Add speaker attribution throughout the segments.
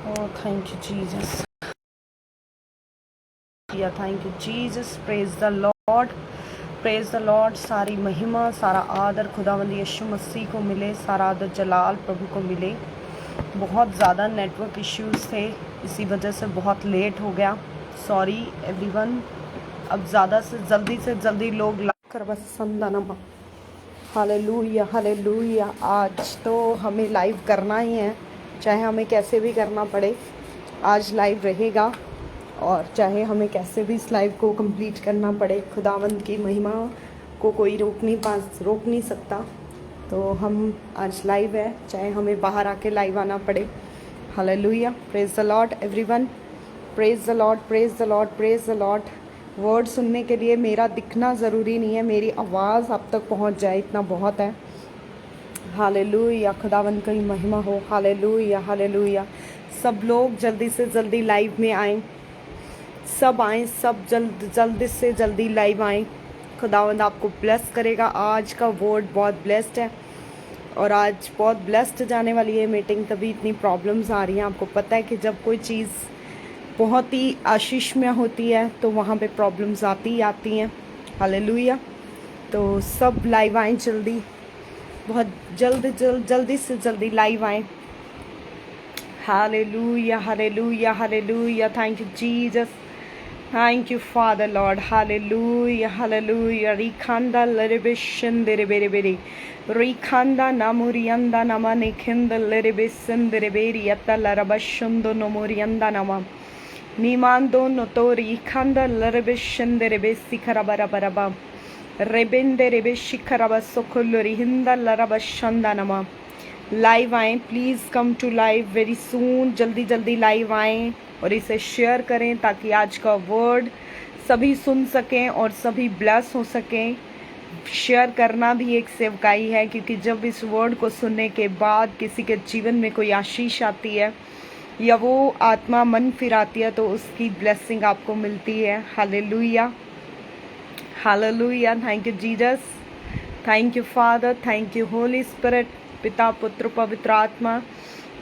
Speaker 1: Oh, thank you, Jesus. Yeah, thank you, Jesus. Praise the Lord. Praise the Lord. सारी महिमा, सारा आदर खुदावंद यीशु मसीह को मिले, सारा आदर जलाल प्रभु को मिले। बहुत ज़्यादा नेटवर्क इश्यूज़ थे, इसी वजह से बहुत लेट हो गया। Sorry everyone. अब ज़्यादा से जल्दी लोग लाइक कर बस संदनम। Hallelujah hallelujah. आज तो हमें लाइव करना ही है, चाहे हमें कैसे भी करना पड़े। आज लाइव रहेगा और चाहे हमें कैसे भी इस लाइव को कंप्लीट करना पड़े। खुदावंद की महिमा को कोई रोक नहीं सकता। तो हम आज लाइव है, चाहे हमें बाहर आके लाइव आना पड़े। Hallelujah. Praise the Lord everyone. Praise the Lord, praise the Lord, praise the Lord. Word सुनने के लिए मेरा दिखना ज़रूरी नहीं है, मेरी आवाज़ आप तक पहुंच जाए, इतना बहुत है। हालेलुया। खुदावंद की महिमा हो। Hallelujah hallelujah. सब लोग जल्दी से जल्दी लाइव में आएँ, सब आएँ, सब जल्दी से जल्दी लाइव आएँ। खुदावंद आपको ब्लेस करेगा। आज का वर्ड बहुत ब्लेस्ड है और आज बहुत ब्लेस्ड जाने वाली है मीटिंग। तभी इतनी प्रॉब्लम्स आ रही हैं। आपको पता है कि जब कोई चीज़ बहुत ही आशीष में होती है तो वहाँ पे प्रॉब्लम्स आती हैं। हालेलुया। तो सब लाइव आएँ जल्दी, बहुत जल्दी से जल्दी लाइव आएँ। Hallelujah hallelujah hallelujah. Thank you Jesus. Thank you, Father, Lord. Hallelujah, hallelujah. Rikanda lerebeshenderebere. Rikanda namurianda nama nekenda lerebesendereberi yatta larabashundo nomurianda nama. Nimando notori kanda lerebeshenderebesi karabarabaraba. Rebenderebeshikaraba sokolori hinda larabashanda nama. Live आएँ, please come to live very soon. जल्दी जल्दी live आएँ और इसे share करें ताकि आज का वर्ड सभी सुन सकें और सभी ब्लेस हो सकें। शेयर करना भी एक सेवकाई है, क्योंकि जब इस वर्ड को सुनने के बाद किसी के जीवन में कोई आशीष आती है या वो आत्मा मन फिराती है तो उसकी ब्लेसिंग आपको मिलती है। Hallelujah hallelujah. Thank you Jesus, thank you father, thank you Holi spirit. पिता पुत्र पवित्र आत्मा,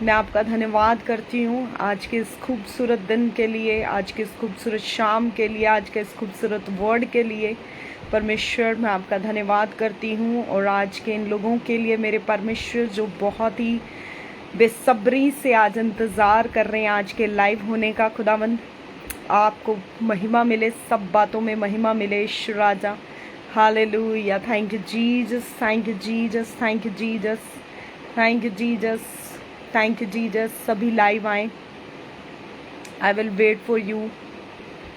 Speaker 1: मैं आपका धन्यवाद करती हूँ आज के इस खूबसूरत दिन के लिए, आज के इस खूबसूरत शाम के लिए, आज के इस खूबसूरत वर्ड के लिए। परमेश्वर, मैं आपका धन्यवाद करती हूँ और आज के इन लोगों के लिए मेरे परमेश्वर जो बहुत ही बेसब्री से आज इंतज़ार कर रहे हैं आज के लाइव होने का। खुदावंद आपको महिमा मिले, सब बातों में महिमा मिले ईश्वर राजा। Hallelujah. Thank you Jesus, thank you Jesus, thank you Jesus, thank you Jesus, thank you Jesus. सभी लाइव आएँ। I will wait for you.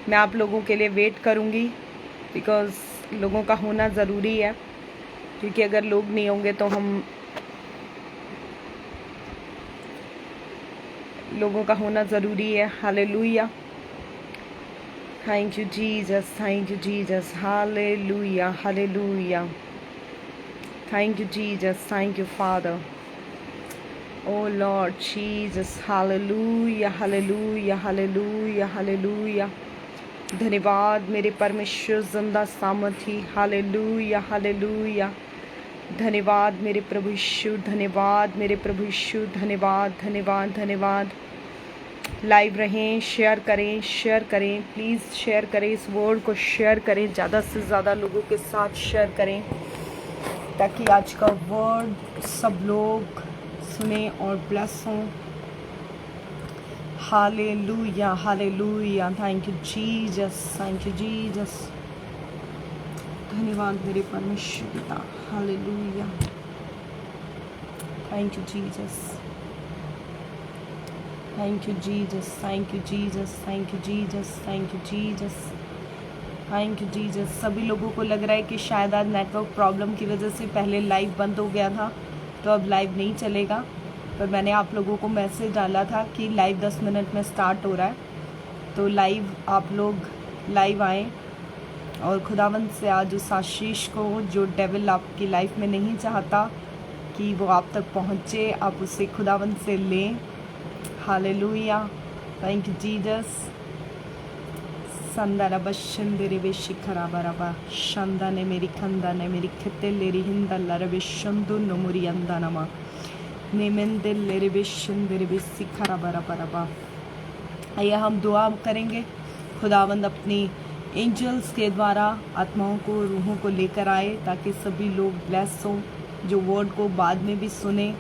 Speaker 1: मैं आप लोगों के लिए वेट करूँगी, बिकॉज़ लोगों का होना ज़रूरी है, क्योंकि अगर लोग नहीं होंगे तो लोगों का होना ज़रूरी है। Hallelujah. Thank you Jesus, thank you Jesus. Hallelujah hallelujah. Thank you Jesus, thank you father. Oh Lord Jesus, hallelujah, hallelujah, hallelujah, hallelujah. धन्यवाद मेरे परमेश्वर जिंदा सामर्थी। Hallelujah hallelujah. धन्यवाद मेरे प्रभु यीशु, धन्यवाद मेरे प्रभु यीशु, धन्यवाद धन्यवाद धन्यवाद। लाइव रहें, शेयर करें, प्लीज़ शेयर करें, इस वर्ड को शेयर करें, ज़्यादा से ज़्यादा लोगों के साथ शेयर करें ताकि आज का वर्ड सब लोग सुने और ब्लेस हों। Hallelujah hallelujah. Thank you Jesus, thank you Jesus. धन्यवाद मेरे परमेश्वर पिता। Hallelujah. Thank you Jesus, thank you Jesus, thank you Jesus, thank you Jesus, thank you Jesus, thank you Jesus. सभी लोगों को लग रहा है कि शायद आज नेटवर्क प्रॉब्लम की वजह से पहले लाइव बंद हो गया था तो अब लाइव नहीं चलेगा, पर मैंने आप लोगों को मैसेज डाला था कि लाइव 10 मिनट में स्टार्ट हो रहा है, तो लाइव आप लोग लाइव आएँ और खुदावंद से आज उस आशीष को जो डेविल आपकी लाइफ में नहीं चाहता कि वो आप तक पहुँचे, आप उसे खुदावंद से लें। हालेलुया। Thank you Jesus. संदा रबा शंदरे बे शिखरा बराबा शंदा ने मेरी खंदा ने मेरी खते लेरी हिंदा लरबे शंदु नमुरी अंदा नमा। नेमन दिल लेरे बेशन देरे बेसी खरा बरा बरा बा। आइए हम दुआ करेंगे। खुदावंद अपनी एंजल्स के द्वारा आत्माओं को, रूहों को लेकर आए ताकि सभी लोग ब्लेस हों, जो वर्ड को बाद में भी सुने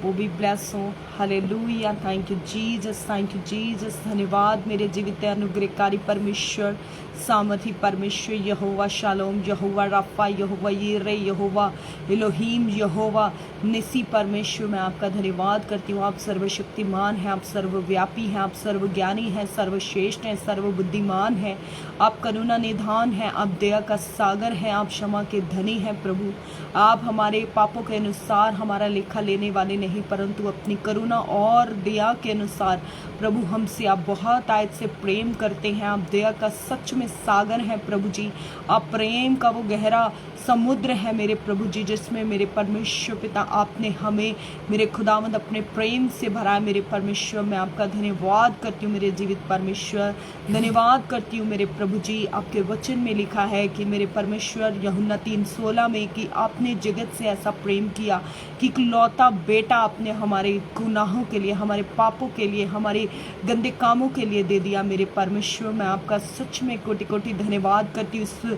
Speaker 1: वो भी ब्लेस हो। Hallelujah, thank you Jesus, thank you Jesus. धन्यवाद मेरे जीवित अनुग्रहकारी परमेश्वर, सामर्थी परमेश्वर, यहोवा शालोम, यहोवा राफा, यहोवा यिरे, यहोवा एलोहीम, यहोवा निसी परमेश्वर, मैं आपका धन्यवाद करती हूँ। आप सर्वशक्तिमान हैं, आप सर्वव्यापी हैं, आप सर्वज्ञानी हैं, सर्वश्रेष्ठ हैं, सर्वबुद्धिमान हैं, आप करुणा निधान हैं, आप दया का सागर हैं, आप क्षमा के धनी हैं प्रभु। आप हमारे पापों के अनुसार हमारा लेखा लेने वाले नहीं, परंतु अपनी करुणा और दया के अनुसार प्रभु हमसे आप बहुत आयत से प्रेम करते हैं। आप दया का सच में सागर हैं प्रभु जी, आप प्रेम का वो गहरा समुद्र है मेरे प्रभु जी, जिसमें मेरे परमेश्वर पिता आपने हमें मेरे खुदावंद अपने प्रेम से भरा है। मेरे परमेश्वर, मैं आपका धन्यवाद करती हूँ मेरे जीवित परमेश्वर, धन्यवाद करती हूँ मेरे प्रभु जी। आपके वचन में लिखा है कि मेरे परमेश्वर, यूहन्ना 3:16 में, कि आपने जगत से ऐसा प्रेम किया कि इकलौता बेटा आपने हमारे गुनाहों के लिए, हमारे पापों के लिए, हमारे गंदे कामों के लिए दे दिया। मेरे परमेश्वर, मैं आपका सच में कोटि कोटि धन्यवाद करती हूँ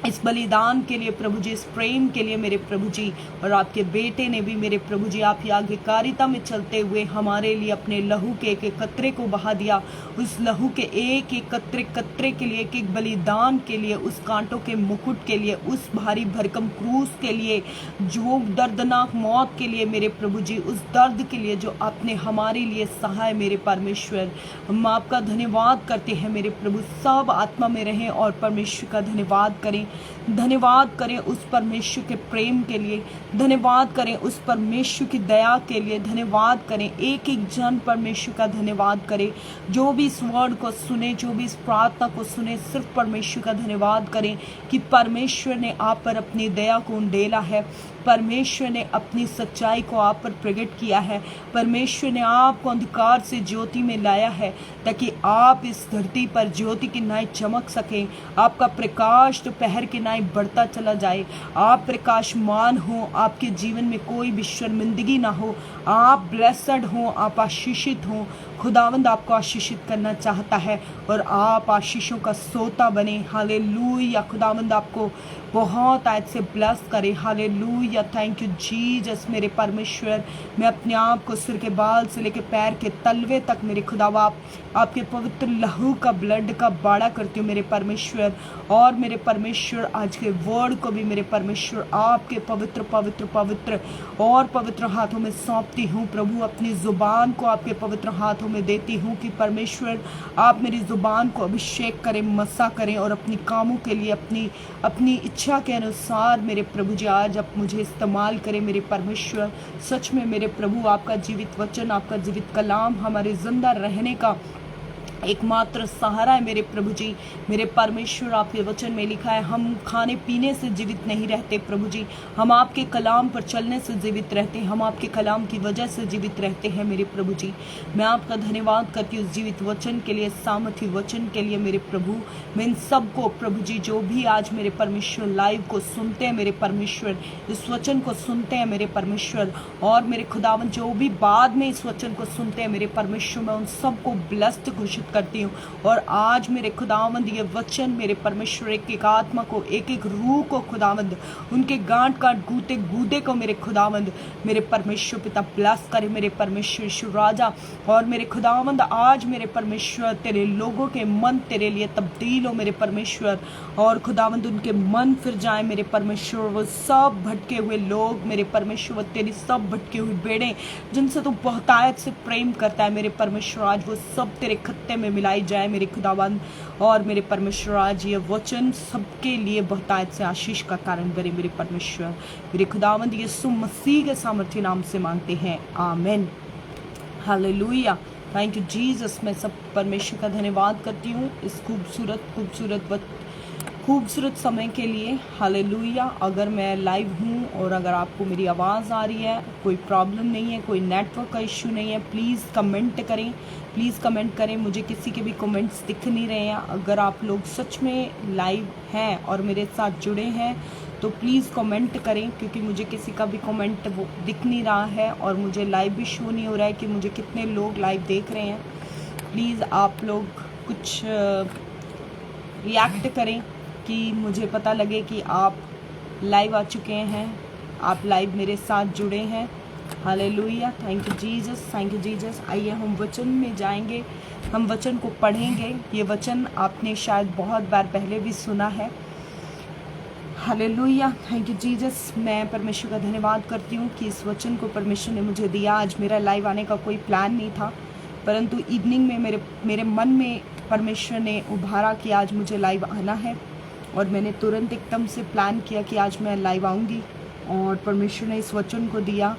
Speaker 1: इस बलिदान के लिए प्रभु जी, इस प्रेम के लिए मेरे प्रभु जी। और आपके बेटे ने भी मेरे प्रभु जी आप आज्ञाकारिता में चलते हुए हमारे लिए अपने लहू के एक एक कतरे को बहा दिया। उस लहू के एक एक कतरे कतरे के लिए, एक एक बलिदान के लिए, उस कांटों के मुकुट के लिए, उस भारी भरकम क्रूस के लिए, जो दर्दनाक मौत के लिए मेरे प्रभु जी, उस दर्द के लिए जो आपने हमारे लिए सहा है मेरे परमेश्वर। हम आपका धन्यवाद करते हैं मेरे प्रभु। सब आत्मा में रहें और परमेश्वर का धन्यवाद करें। धन्यवाद करें उस परमेश्वर के प्रेम के लिए, धन्यवाद करें उस परमेश्वर की दया के लिए, धन्यवाद करें एक एक जन परमेश्वर का धन्यवाद करें। जो भी इस वर्ड को सुने, जो भी इस प्रार्थना को सुने, सिर्फ परमेश्वर का धन्यवाद करें कि परमेश्वर ने आप पर अपनी दया को उंडेला है, परमेश्वर ने अपनी सच्चाई को आप पर प्रकट किया है, परमेश्वर ने आपको अंधकार से ज्योति में लाया है ताकि आप इस धरती पर ज्योति की नाई चमक सकें। आपका प्रकाश दोपहर की नाई बढ़ता चला जाए, आप प्रकाशमान हो, आपके जीवन में कोई भी शर्मिंदगी ना हो, आप ब्लेसड हो, आप आशीषित हो। खुदावंद आपको आशीषित करना चाहता है और आप आशीषों का सोता बने। हालेलुया, खुदावंद आपको बहुत आयत से ब्लेस करे। Hallelujah, thank you Jesus. मेरे परमेश्वर, मैं अपने आप को सिर के बाल से लेकर पैर के तलवे तक मेरे खुदावा आपके पवित्र लहू का, ब्लड का बाड़ा करती हूँ मेरे परमेश्वर। और मेरे परमेश्वर, आज के वर्ड को भी मेरे परमेश्वर आपके पवित्र पवित्र पवित्र और पवित्र हाथों में सौंपती हूँ प्रभु। अपनी जुबान को आपके पवित्र हाथों में देती हूँ कि परमेश्वर आप मेरी जुबान को अभिषेक करें, मसा करें और अपनी कामों के लिए, अपनी इच्छा के अनुसार मेरे प्रभु जी आज आप मुझे इस्तेमाल करें मेरे परमेश्वर। सच में मेरे प्रभु, आपका जीवित वचन, आपका जीवित कलाम हमारे जिंदा रहने का एकमात्र सहारा है मेरे प्रभु जी। मेरे परमेश्वर, आपके वचन में लिखा है हम खाने पीने से जीवित नहीं रहते प्रभु जी, हम आपके कलाम पर चलने से जीवित रहते हैं, हम आपके कलाम की वजह से जीवित रहते हैं मेरे प्रभु जी। मैं आपका धन्यवाद करती हूँ जीवित वचन के लिए, सामर्थी वचन के लिए मेरे प्रभु। मैं इन सबको प्रभु जी, जो भी आज मेरे परमेश्वर लाइव को सुनते हैं मेरे परमेश्वर, इस वचन को सुनते हैं मेरे परमेश्वर, और मेरे खुदावन जो भी बाद में इस वचन को सुनते हैं मेरे परमेश्वर, मैं उन सबको ब्लेस्ड घोषित करती हूँ। और आज मेरे खुदावंद ये वचन मेरे परमेश्वर एक एक आत्मा को, एक एक रूह को खुदावंद, उनके गांठ गांठ गूते गूदे को मेरे खुदावंद, मेरे परमेश्वर पिता ब्लेस करे मेरे परमेश्वर यीशु राजा। और मेरे खुदावंद आज मेरे परमेश्वर तेरे लोगों के मन तेरे लिए तब्दील हो मेरे परमेश्वर, और खुदावंद उनके मन फिर जाए मेरे परमेश्वर। वो सब भटके हुए लोग मेरे परमेश्वर, तेरी सब भटके हुए बेड़े जिनसे तू बहुतायत से प्रेम करता है मेरे परमेश्वर, आज वो सब तेरे खत्ते में मिलाई जाए मेरे खुदावंद। और मेरे परमेश्वर, आज ये वचन सबके लिए बहुतायत से आशीष का कारण बने मेरे परमेश्वर। मेरे खुदावंद यीशु मसीह के सामर्थ्य नाम से मांगते हैं, आमीन। Hallelujah, thank you Jesus. मैं सब परमेश्वर का धन्यवाद करती हूँ इस खूबसूरत समय के लिए। हालेलुया। अगर मैं लाइव हूँ और अगर आपको मेरी आवाज़ आ रही है, कोई प्रॉब्लम नहीं है, कोई नेटवर्क का इश्यू नहीं है, प्लीज़ कमेंट करें, प्लीज़ कमेंट करें। मुझे किसी के भी कमेंट्स दिख नहीं रहे हैं। अगर आप लोग सच में लाइव हैं और मेरे साथ जुड़े हैं तो प्लीज़ कमेंट करें, क्योंकि मुझे किसी का भी कमेंट वो दिख नहीं रहा है और मुझे लाइव भी शो नहीं हो रहा है कि मुझे कितने लोग लाइव देख रहे हैं। प्लीज़ आप लोग कुछ रिएक्ट करें कि मुझे पता लगे कि आप लाइव आ चुके हैं, आप लाइव मेरे साथ जुड़े हैं। Hallelujah, thank you Jesus, thank you Jesus. आइए हम वचन में जाएंगे, हम वचन को पढ़ेंगे। ये वचन आपने शायद बहुत बार पहले भी सुना है। Hallelujah, thank you Jesus. मैं परमेश्वर का धन्यवाद करती हूँ कि इस वचन को परमेश्वर ने मुझे दिया। आज मेरा लाइव आने का कोई प्लान नहीं था, परंतु इवनिंग में मेरे मन में परमेश्वर ने उभारा कि आज मुझे लाइव आना है, और मैंने तुरंत एकदम से प्लान किया कि आज मैं लाइव आऊँगी, और परमेश्वर ने इस वचन को दिया।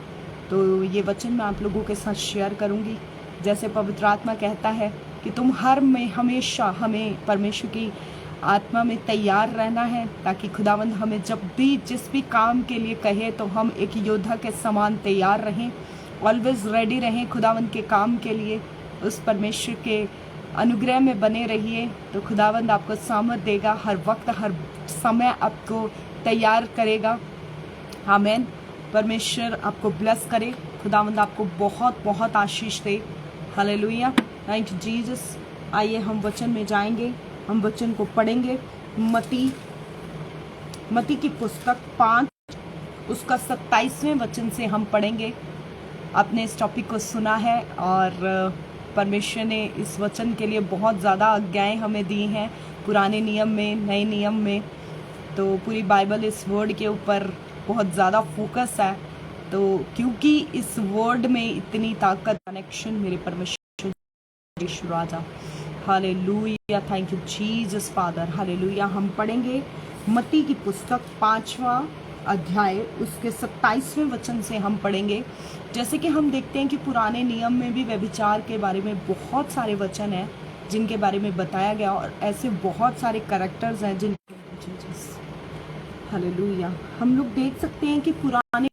Speaker 1: तो ये वचन मैं आप लोगों के साथ शेयर करूँगी। जैसे पवित्र आत्मा कहता है कि तुम हर में हमेशा हमें परमेश्वर की आत्मा में तैयार रहना है, ताकि खुदावंद हमें जब भी जिस भी काम के लिए कहे तो हम एक योद्धा के समान तैयार रहें, ऑलवेज रेडी रहें खुदावंद के काम के लिए। उस परमेश्वर के अनुग्रह में बने रहिए, तो खुदावंद आपको सामर्थ देगा, हर वक्त हर समय आपको तैयार करेगा। आमीन। परमेश्वर आपको ब्लेस करे, खुदावंद आपको बहुत बहुत आशीष दे। Hallelujah, thank you Jesus. आइए हम वचन में जाएंगे, हम वचन को पढ़ेंगे। मती की पुस्तक 5 उसका 27वें वचन से हम पढ़ेंगे। आपने इस टॉपिक को सुना है, और परमेश्वर ने इस वचन के लिए बहुत ज़्यादा आज्ञाएं हमें दी हैं, पुराने नियम में, नए नियम में। तो पूरी बाइबल इस वर्ड के ऊपर बहुत ज़्यादा फोकस है। तो क्योंकि इस वर्ड में इतनी ताकत, कनेक्शन मेरे परमेश्वर यीशु राजा। Hallelujah, thank you Jesus father. Hallelujah. हम पढ़ेंगे मत्ती की पुस्तक 5वां अध्याय उसके 27वें वचन से हम पढ़ेंगे। जैसे कि हम देखते हैं कि पुराने नियम में भी व्यभिचार के बारे में बहुत सारे वचन हैं जिनके बारे में बताया गया, और ऐसे बहुत सारे कैरेक्टर्स हैं जिन हालेलुया हम लोग देख सकते हैं कि पुराने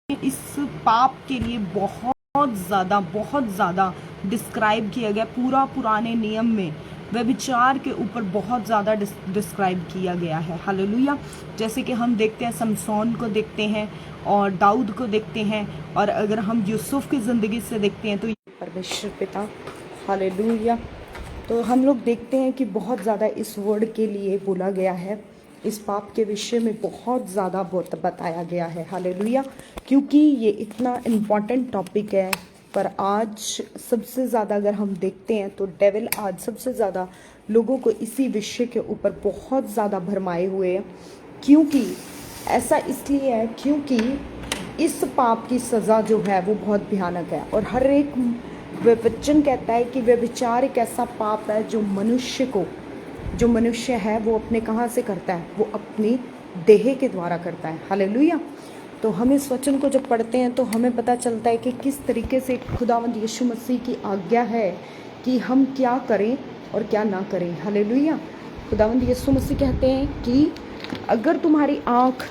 Speaker 1: इस पाप के लिए बहुत ज़्यादा डिस्क्राइब किया गया। पूरा पुराने नियम में व्यभिचार के ऊपर बहुत ज़्यादा डिस्क्राइब किया गया है। हालेलुया। जैसे कि हम देखते हैं, समसौन को देखते हैं और दाऊद को देखते हैं, और अगर हम यूसुफ की ज़िंदगी से देखते हैं तो परमेश्वर पिता। हालेलुया। तो हम लोग देखते हैं कि बहुत ज़्यादा इस वर्ड के लिए बोला गया है, इस पाप के विषय में बहुत ज़्यादा बताया गया है। हालेलुया। क्योंकि ये इतना इम्पॉर्टेंट टॉपिक है, पर आज सबसे ज़्यादा अगर हम देखते हैं तो डेविल आज सबसे ज़्यादा लोगों को इसी विषय के ऊपर बहुत ज़्यादा भरमाए हुए हैं। क्योंकि ऐसा इसलिए है क्योंकि इस पाप की सज़ा जो है वो बहुत भयानक है, और हर एक वचन कहता है कि व्यभिचार एक ऐसा पाप है जो मनुष्य है वो अपने कहाँ से करता है, वो अपनी देह के द्वारा करता है। हालेलुया। तो हम इस वचन को जब पढ़ते हैं तो हमें पता चलता है कि किस तरीके से खुदावंद यीशु मसीह की आज्ञा है कि हम क्या करें और क्या ना करें। हालेलुया। खुदावंद यीशु मसीह कहते हैं कि अगर तुम्हारी आँख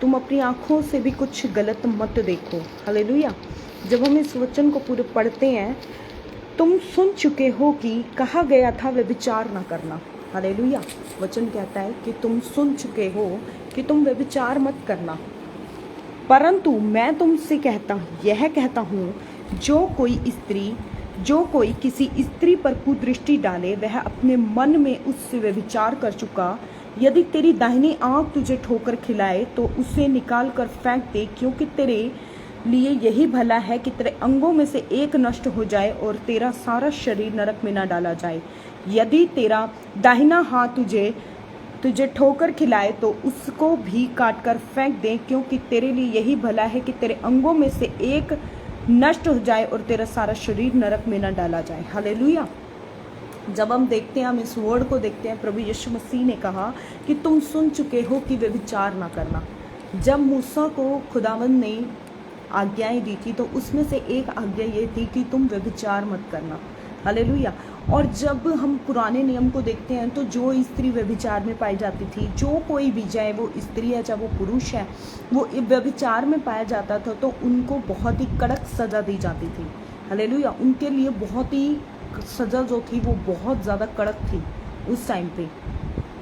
Speaker 1: तुम अपनी आँखों से भी कुछ गलत मत देखो। हालेलुया। जब हम इस वचन को पूरे पढ़ते हैं, तुम सुन चुके हो कि कहा गया था व्यभिचार ना करना। हालेलुया। वचन कहता है कि तुम सुन चुके हो कि तुम व्यभिचार मत करना, परंतु मैं तुमसे कहता हूँ जो कोई किसी स्त्री पर कुदृष्टि डाले, वह अपने मन में उससे व्यभिचार कर चुका। यदि तेरी दाहिनी आँख तुझे ठोकर खिलाए तो उसे निकाल कर फेंक दे, क्योंकि तेरे लिए यही भला है कि तेरे अंगों में से एक नष्ट हो जाए और तेरा सारा शरीर नरक में न डाला जाए। यदि तेरा दाहिना हाथ तुझे ठोकर खिलाए तो उसको भी काट कर फेंक दे, क्योंकि तेरे लिए यही भला है कि तेरे अंगों में से एक नष्ट हो जाए और तेरा सारा शरीर नरक में न डाला जाए। हालेलुया। जब हम देखते हैं, हम इस वर्ड को देखते हैं, प्रभु यीशु मसीह ने कहा कि तुम सुन चुके हो कि व्यभिचार ना करना। जब मूसा को खुदावंद ने आज्ञाएं दी थी तो उसमें से एक आज्ञा ये थी कि तुम व्यभिचार मत करना। हालेलुया। और जब हम पुराने नियम को देखते हैं तो जो स्त्री व्यभिचार में पाई जाती थी, जो कोई भी, चाहे वो स्त्री है चाहे वो पुरुष है, वो व्यभिचार में पाया जाता था तो उनको बहुत ही कड़क सजा दी जाती थी। हालेलुया। उनके लिए बहुत ही सजा जो थी वो बहुत ज़्यादा कड़क थी। उस टाइम पे,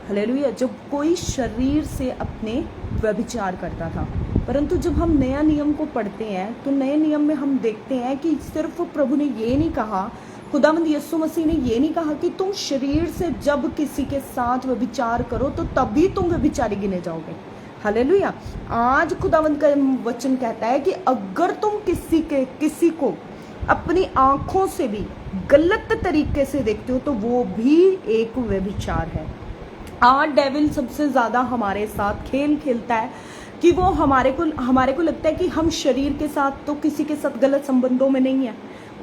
Speaker 1: हालेलुया, जब कोई शरीर से अपने व्यभिचार करता था। परंतु जब हम नया नियम को पढ़ते हैं तो नए नियम में हम देखते हैं कि सिर्फ प्रभु ने ये नहीं कहा, खुदावंद यीशु मसीह ने ये नहीं कहा कि तुम शरीर से जब किसी के साथ व्यभिचार करो तो तभी तुम व्यभिचारी गिने जाओगे। हालेलुया। आज खुदावंद का वचन कहता है कि अगर तुम किसी को अपनी आंखों से भी गलत तरीके से देखते हो तो वो भी एक व्यभिचार है। आज डेविल सबसे ज्यादा हमारे साथ खेल खेलता है कि वो हमारे को लगता है कि हम शरीर के साथ तो किसी के साथ गलत संबंधों में नहीं है,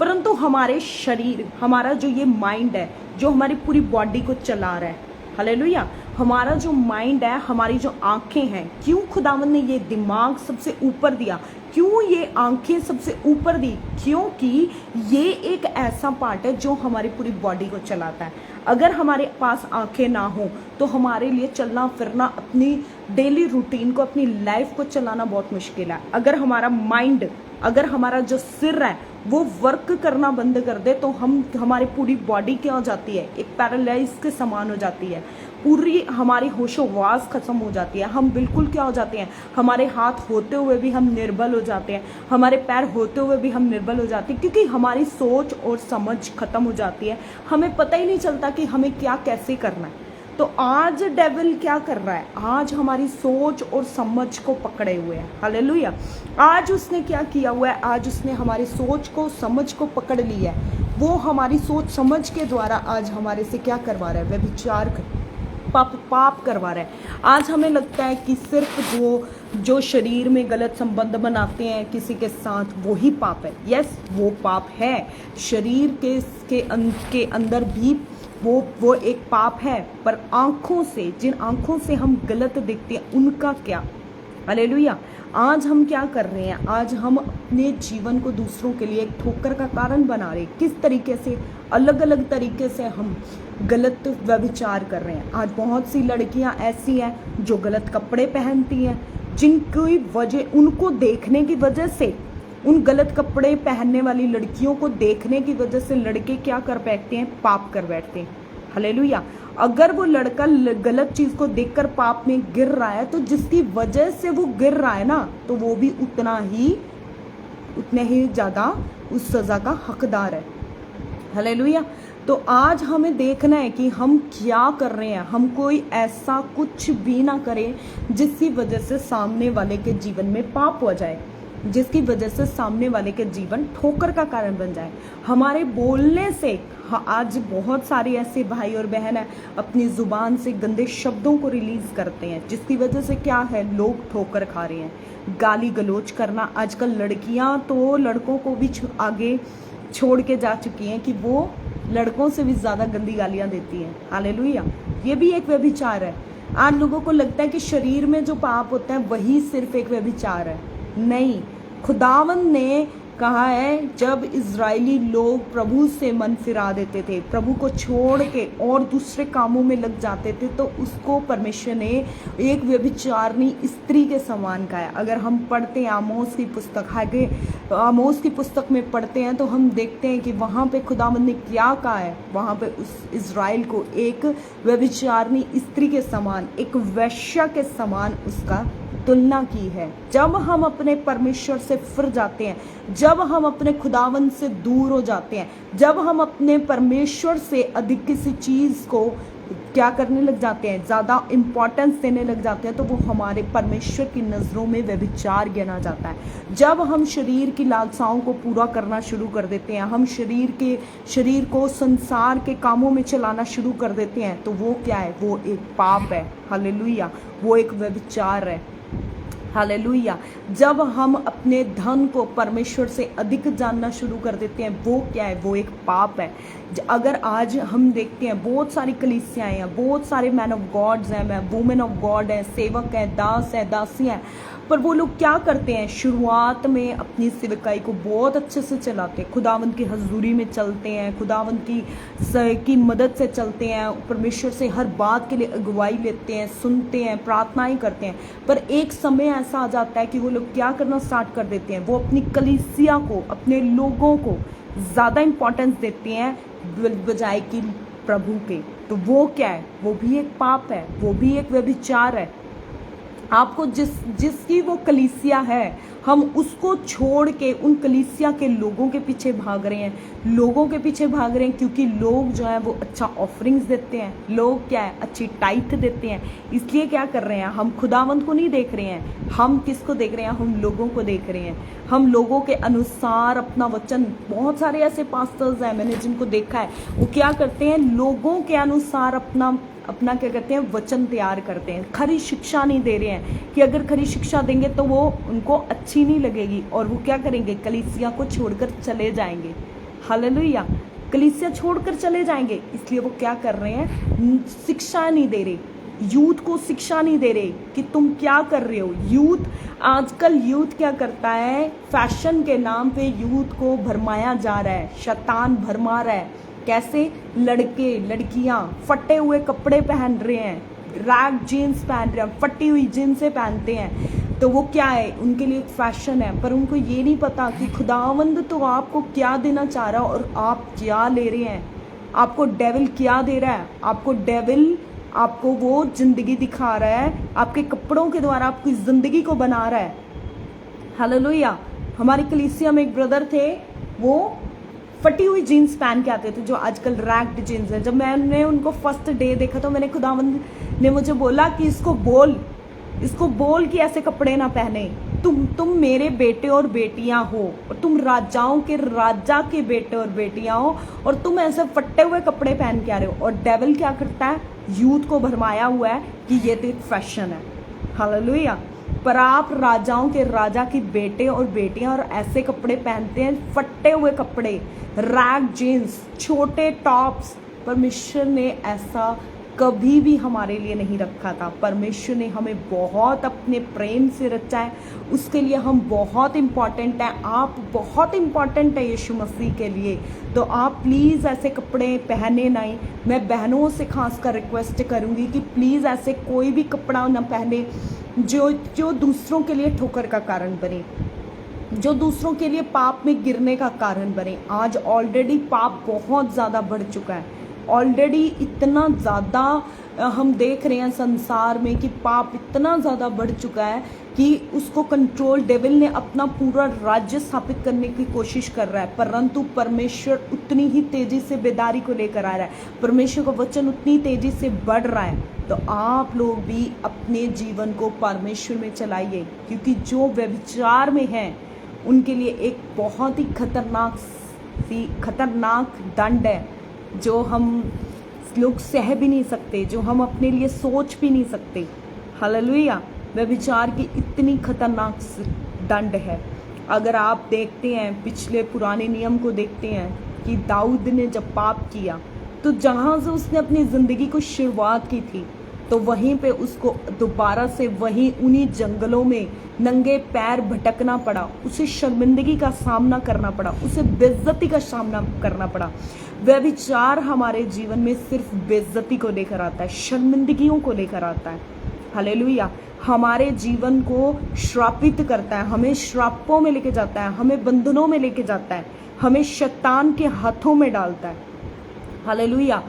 Speaker 1: परंतु हमारे शरीर, हमारा जो ये माइंड है जो हमारी पूरी बॉडी को चला रहा है, हालेलुया, हमारा जो माइंड है, हमारी जो आंखें हैं, क्यों खुदावन ने ये दिमाग सबसे ऊपर दिया, क्यों ये आंखें सबसे ऊपर दी, क्योंकि ये एक ऐसा पार्ट है जो हमारी पूरी बॉडी को चलाता है। अगर हमारे पास आंखें ना हो तो हमारे लिए चलना फिरना, अपनी डेली रूटीन को, अपनी लाइफ को चलाना बहुत मुश्किल है। अगर हमारा माइंड, अगर हमारा जो सिर है वो वर्क करना बंद कर दे तो हमारी पूरी बॉडी क्या हो जाती है, एक पैरालाइज के समान हो जाती है, पूरी हमारी होशोवास खत्म हो जाती है। हम बिल्कुल क्या हो जाते हैं, हमारे हाथ होते हुए भी हम निर्बल हो जाते हैं, हमारे पैर होते हुए भी हम निर्बल हो जाते हैं, क्योंकि हमारी सोच और समझ खत्म हो जाती है। हमें पता ही नहीं चलता कि हमें क्या कैसे करना है। तो आज डेविल क्या कर रहा है, आज हमारी सोच और समझ को पकड़े हुए है। हालेलुया। आज उसने क्या किया हुआ है, आज उसने हमारी सोच को, समझ को पकड़ लिया है। वो हमारी सोच समझ के द्वारा आज हमारे से क्या करवा रहा है, व्यभिचार पाप करवा रहा है। आज हमें लगता है कि सिर्फ वो जो शरीर में गलत संबंध बनाते हैं किसी के साथ, वो ही पाप है। यस, वो पाप है, शरीर के अंदर भी वो एक पाप है, पर आंखों से, जिन आंखों से हम गलत देखते हैं उनका क्या। हालेलुया। आज हम क्या कर रहे हैं, आज हम अपने जीवन को दूसरों के लिए एक ठोकर का कारण बना रहे हैं। किस तरीके से, अलग अलग तरीके से हम गलत व्यभिचार कर रहे हैं। आज बहुत सी लड़कियां ऐसी हैं जो गलत कपड़े पहनती हैं, जिनकी वजह, उनको देखने की वजह से, उन गलत कपड़े पहनने वाली लड़कियों को देखने की वजह से लड़के क्या कर बैठते हैं, पाप कर बैठते हैं। हालेलुया। अगर वो लड़का गलत चीज को देखकर पाप में गिर रहा है तो जिसकी वजह से वो गिर रहा है ना, तो वो भी उतने ही ज्यादा उस सजा का हकदार है। हालेलुया। तो आज हमें देखना है कि हम क्या कर रहे हैं। हम कोई ऐसा कुछ भी ना करें जिसकी वजह से सामने वाले के जीवन में पाप हो जाए, जिसकी वजह से सामने वाले के जीवन ठोकर का कारण बन जाए। हमारे बोलने से आज बहुत सारे ऐसे भाई और बहन है अपनी जुबान से गंदे शब्दों को रिलीज करते हैं, जिसकी वजह से क्या है, लोग ठोकर खा रहे हैं। गाली गलौज करना, आजकल लड़कियां तो लड़कों को भी आगे छोड़ के जा चुकी हैं कि वो लड़कों से भी ज्यादा गंदी गालियां देती हैं। हालेलुया। ये भी एक व्यभिचार है। आज लोगों को लगता है कि शरीर में जो पाप होता है वही सिर्फ एक व्यभिचार है। नहीं, खुदावन ने कहा है, जब इजरायली लोग प्रभु से मन फिरा देते थे, प्रभु को छोड़ के और दूसरे कामों में लग जाते थे, तो उसको परमेश्वर ने एक व्यभिचारिणी स्त्री के समान कहा है। अगर हम पढ़ते हैं आमोस की पुस्तक, आमोस की पुस्तक में पढ़ते हैं तो हम देखते हैं कि वहाँ पे खुदावंद ने क्या कहा है, वहाँ पे उस इजराइल को एक व्यभिचारिणी स्त्री के समान, एक वेश्या के समान उसका तुलना की है। जब हम अपने परमेश्वर से फिर जाते हैं, जब हम अपने खुदावन से दूर हो जाते हैं, जब हम अपने परमेश्वर से अधिक किसी चीज को क्या करने लग जाते हैं, ज्यादा इंपॉर्टेंस देने लग जाते हैं, तो वो हमारे परमेश्वर की नजरों में व्यभिचार गिना जाता है। जब हम शरीर की लालसाओं को पूरा करना शुरू कर देते हैं, हम शरीर को संसार के कामों में चलाना शुरू कर देते हैं, तो वो क्या है, वो एक पाप है। हालेलुया। वो एक व्यभिचार है। हालेलुया। जब हम अपने धन को परमेश्वर से अधिक जानना शुरू कर देते हैं, वो क्या है, वो एक पाप है। अगर आज हम देखते हैं बहुत सारी कलीसियाएं हैं, बहुत सारे मैन ऑफ गॉड्स हैं, वुमेन ऑफ गॉड हैं, सेवक हैं, दास हैं, दासियां हैं, पर वो लोग क्या करते हैं, शुरुआत में अपनी सेवकाई को बहुत अच्छे से चलाते हैं, खुदावंद की हजूरी में चलते हैं, खुदावंद की मदद से चलते हैं, परमेश्वर से हर बात के लिए अगुवाई लेते हैं, सुनते हैं, प्रार्थनाएं करते हैं। पर एक समय ऐसा आ जाता है कि वो लोग क्या करना स्टार्ट कर देते हैं, वो अपनी कलीसिया को, अपने लोगों को ज़्यादा इंपॉर्टेंस देते हैं बजाय कि प्रभु के। तो वो क्या है? वो भी एक पाप है, वो भी एक व्यभिचार है। आपको जिसकी वो कलीसिया है, हम उसको छोड़ के उन कलीसिया के लोगों के पीछे भाग रहे हैं। लोगों के पीछे भाग रहे हैं क्योंकि लोग जो है वो अच्छा ऑफरिंग्स देते हैं, लोग क्या है अच्छी टाइट देते हैं। इसलिए क्या कर रहे हैं, हम खुदावंद को नहीं देख रहे हैं, हम किसको देख रहे हैं? हम लोगों को देख रहे हैं। हम लोगों के अनुसार अपना वचन, बहुत सारे ऐसे पास्टर्स हैं मैंने जिनको देखा है, वो क्या करते हैं, लोगों के अनुसार अपना क्या करते हैं, वचन तैयार करते हैं। खरी शिक्षा नहीं दे रहे हैं कि अगर खरी शिक्षा देंगे तो वो उनको अच्छी नहीं लगेगी और वो क्या करेंगे, कलीसिया को छोड़कर चले जाएंगे। हालेलुया, कलीसिया छोड़कर चले जाएंगे। इसलिए वो क्या कर रहे हैं, शिक्षा नहीं दे रहे, यूथ को शिक्षा नहीं दे रहे कि तुम क्या कर रहे हो। आजकल यूथ क्या करता है, फैशन के नाम पे यूथ को भरमाया जा रहा है, शैतान भरमा रहा है। कैसे? लड़के लड़कियां फटे हुए कपड़े पहन रहे हैं, रैग जीन्स पहन रहे हैं, फटी हुई जीन्सें पहनते हैं। तो वो क्या है, उनके लिए एक फैशन है, पर उनको ये नहीं पता कि खुदावंद तो आपको क्या देना चाह रहा है और आप क्या ले रहे हैं। आपको डेविल क्या दे रहा है? आपको डेविल आपको वो जिंदगी दिखा रहा है, आपके कपड़ों के द्वारा आपकी जिंदगी को बना रहा है। हालेलुया। हमारी कलीसिया में एक ब्रदर थे, वो फटी हुई जीन्स पहन के आते थे, जो आजकल रैग्ड जीन्स है। जब मैंने उनको फर्स्ट डे देखा तो मैंने, खुदावंद ने मुझे बोला कि इसको बोल कि ऐसे कपड़े ना पहने। तुम मेरे बेटे और बेटियां हो, और तुम राजाओं के राजा के बेटे और बेटियां हो, और तुम ऐसे फटे हुए कपड़े पहन के आ रहे हो। और डेविल क्या करता है, यूथ को भरमाया हुआ है कि ये तो एक फैशन है। हालेलुया। पर आप राजाओं के राजा की बेटे और बेटियां और ऐसे कपड़े पहनते हैं, फटे हुए कपड़े, रैग जीन्स, छोटे टॉप्स। परमेश्वर ने ऐसा कभी भी हमारे लिए नहीं रखा था। परमेश्वर ने हमें बहुत अपने प्रेम से रचा है, उसके लिए हम बहुत इम्पॉर्टेंट हैं। आप बहुत इम्पॉर्टेंट है यीशु मसीह के लिए। तो आप प्लीज़ ऐसे कपड़े पहने नहीं। मैं बहनों से खासकर रिक्वेस्ट करूँगी कि प्लीज़ ऐसे कोई भी कपड़ा ना पहने जो दूसरों के लिए ठोकर का कारण बने, जो दूसरों के लिए पाप में गिरने का कारण बने। आज ऑलरेडी पाप बहुत ज़्यादा बढ़ चुका है। ऑलरेडी इतना ज़्यादा हम देख रहे हैं संसार में कि पाप इतना ज़्यादा बढ़ चुका है कि उसको कंट्रोल, डेविल ने अपना पूरा राज्य स्थापित करने की कोशिश कर रहा है। परंतु परमेश्वर उतनी ही तेजी से बेदारी को लेकर आ रहा है, परमेश्वर का वचन उतनी तेजी से बढ़ रहा है। तो आप लोग भी अपने जीवन को परमेश्वर में चलाइए, क्योंकि जो व्यभिचार में हैं उनके लिए एक बहुत ही खतरनाक दंड है, जो हम लोग सह भी नहीं सकते, जो हम अपने लिए सोच भी नहीं सकते। हालेलुया। व्यभिचार की इतनी खतरनाक दंड है। अगर आप देखते हैं, पिछले पुराने नियम को देखते हैं कि दाऊद ने जब पाप किया तो जहाँ से उसने अपनी ज़िंदगी को शुरुआत की थी, तो वहीं पे उसको दोबारा से वहीं उन्हीं जंगलों में नंगे पैर भटकना पड़ा, उसे शर्मिंदगी का सामना करना पड़ा, उसे बेइज्जती का सामना करना पड़ा। व्यभिचार हमारे जीवन में सिर्फ बेइज्जती को लेकर आता है, शर्मिंदगियों को लेकर आता है। हालेलुया। हमारे जीवन को श्रापित करता है, हमें श्रापों में लेके जाता है, हमें बंधनों में लेके जाता है, हमें शैतान के हाथों में डालता है। हालेलुया।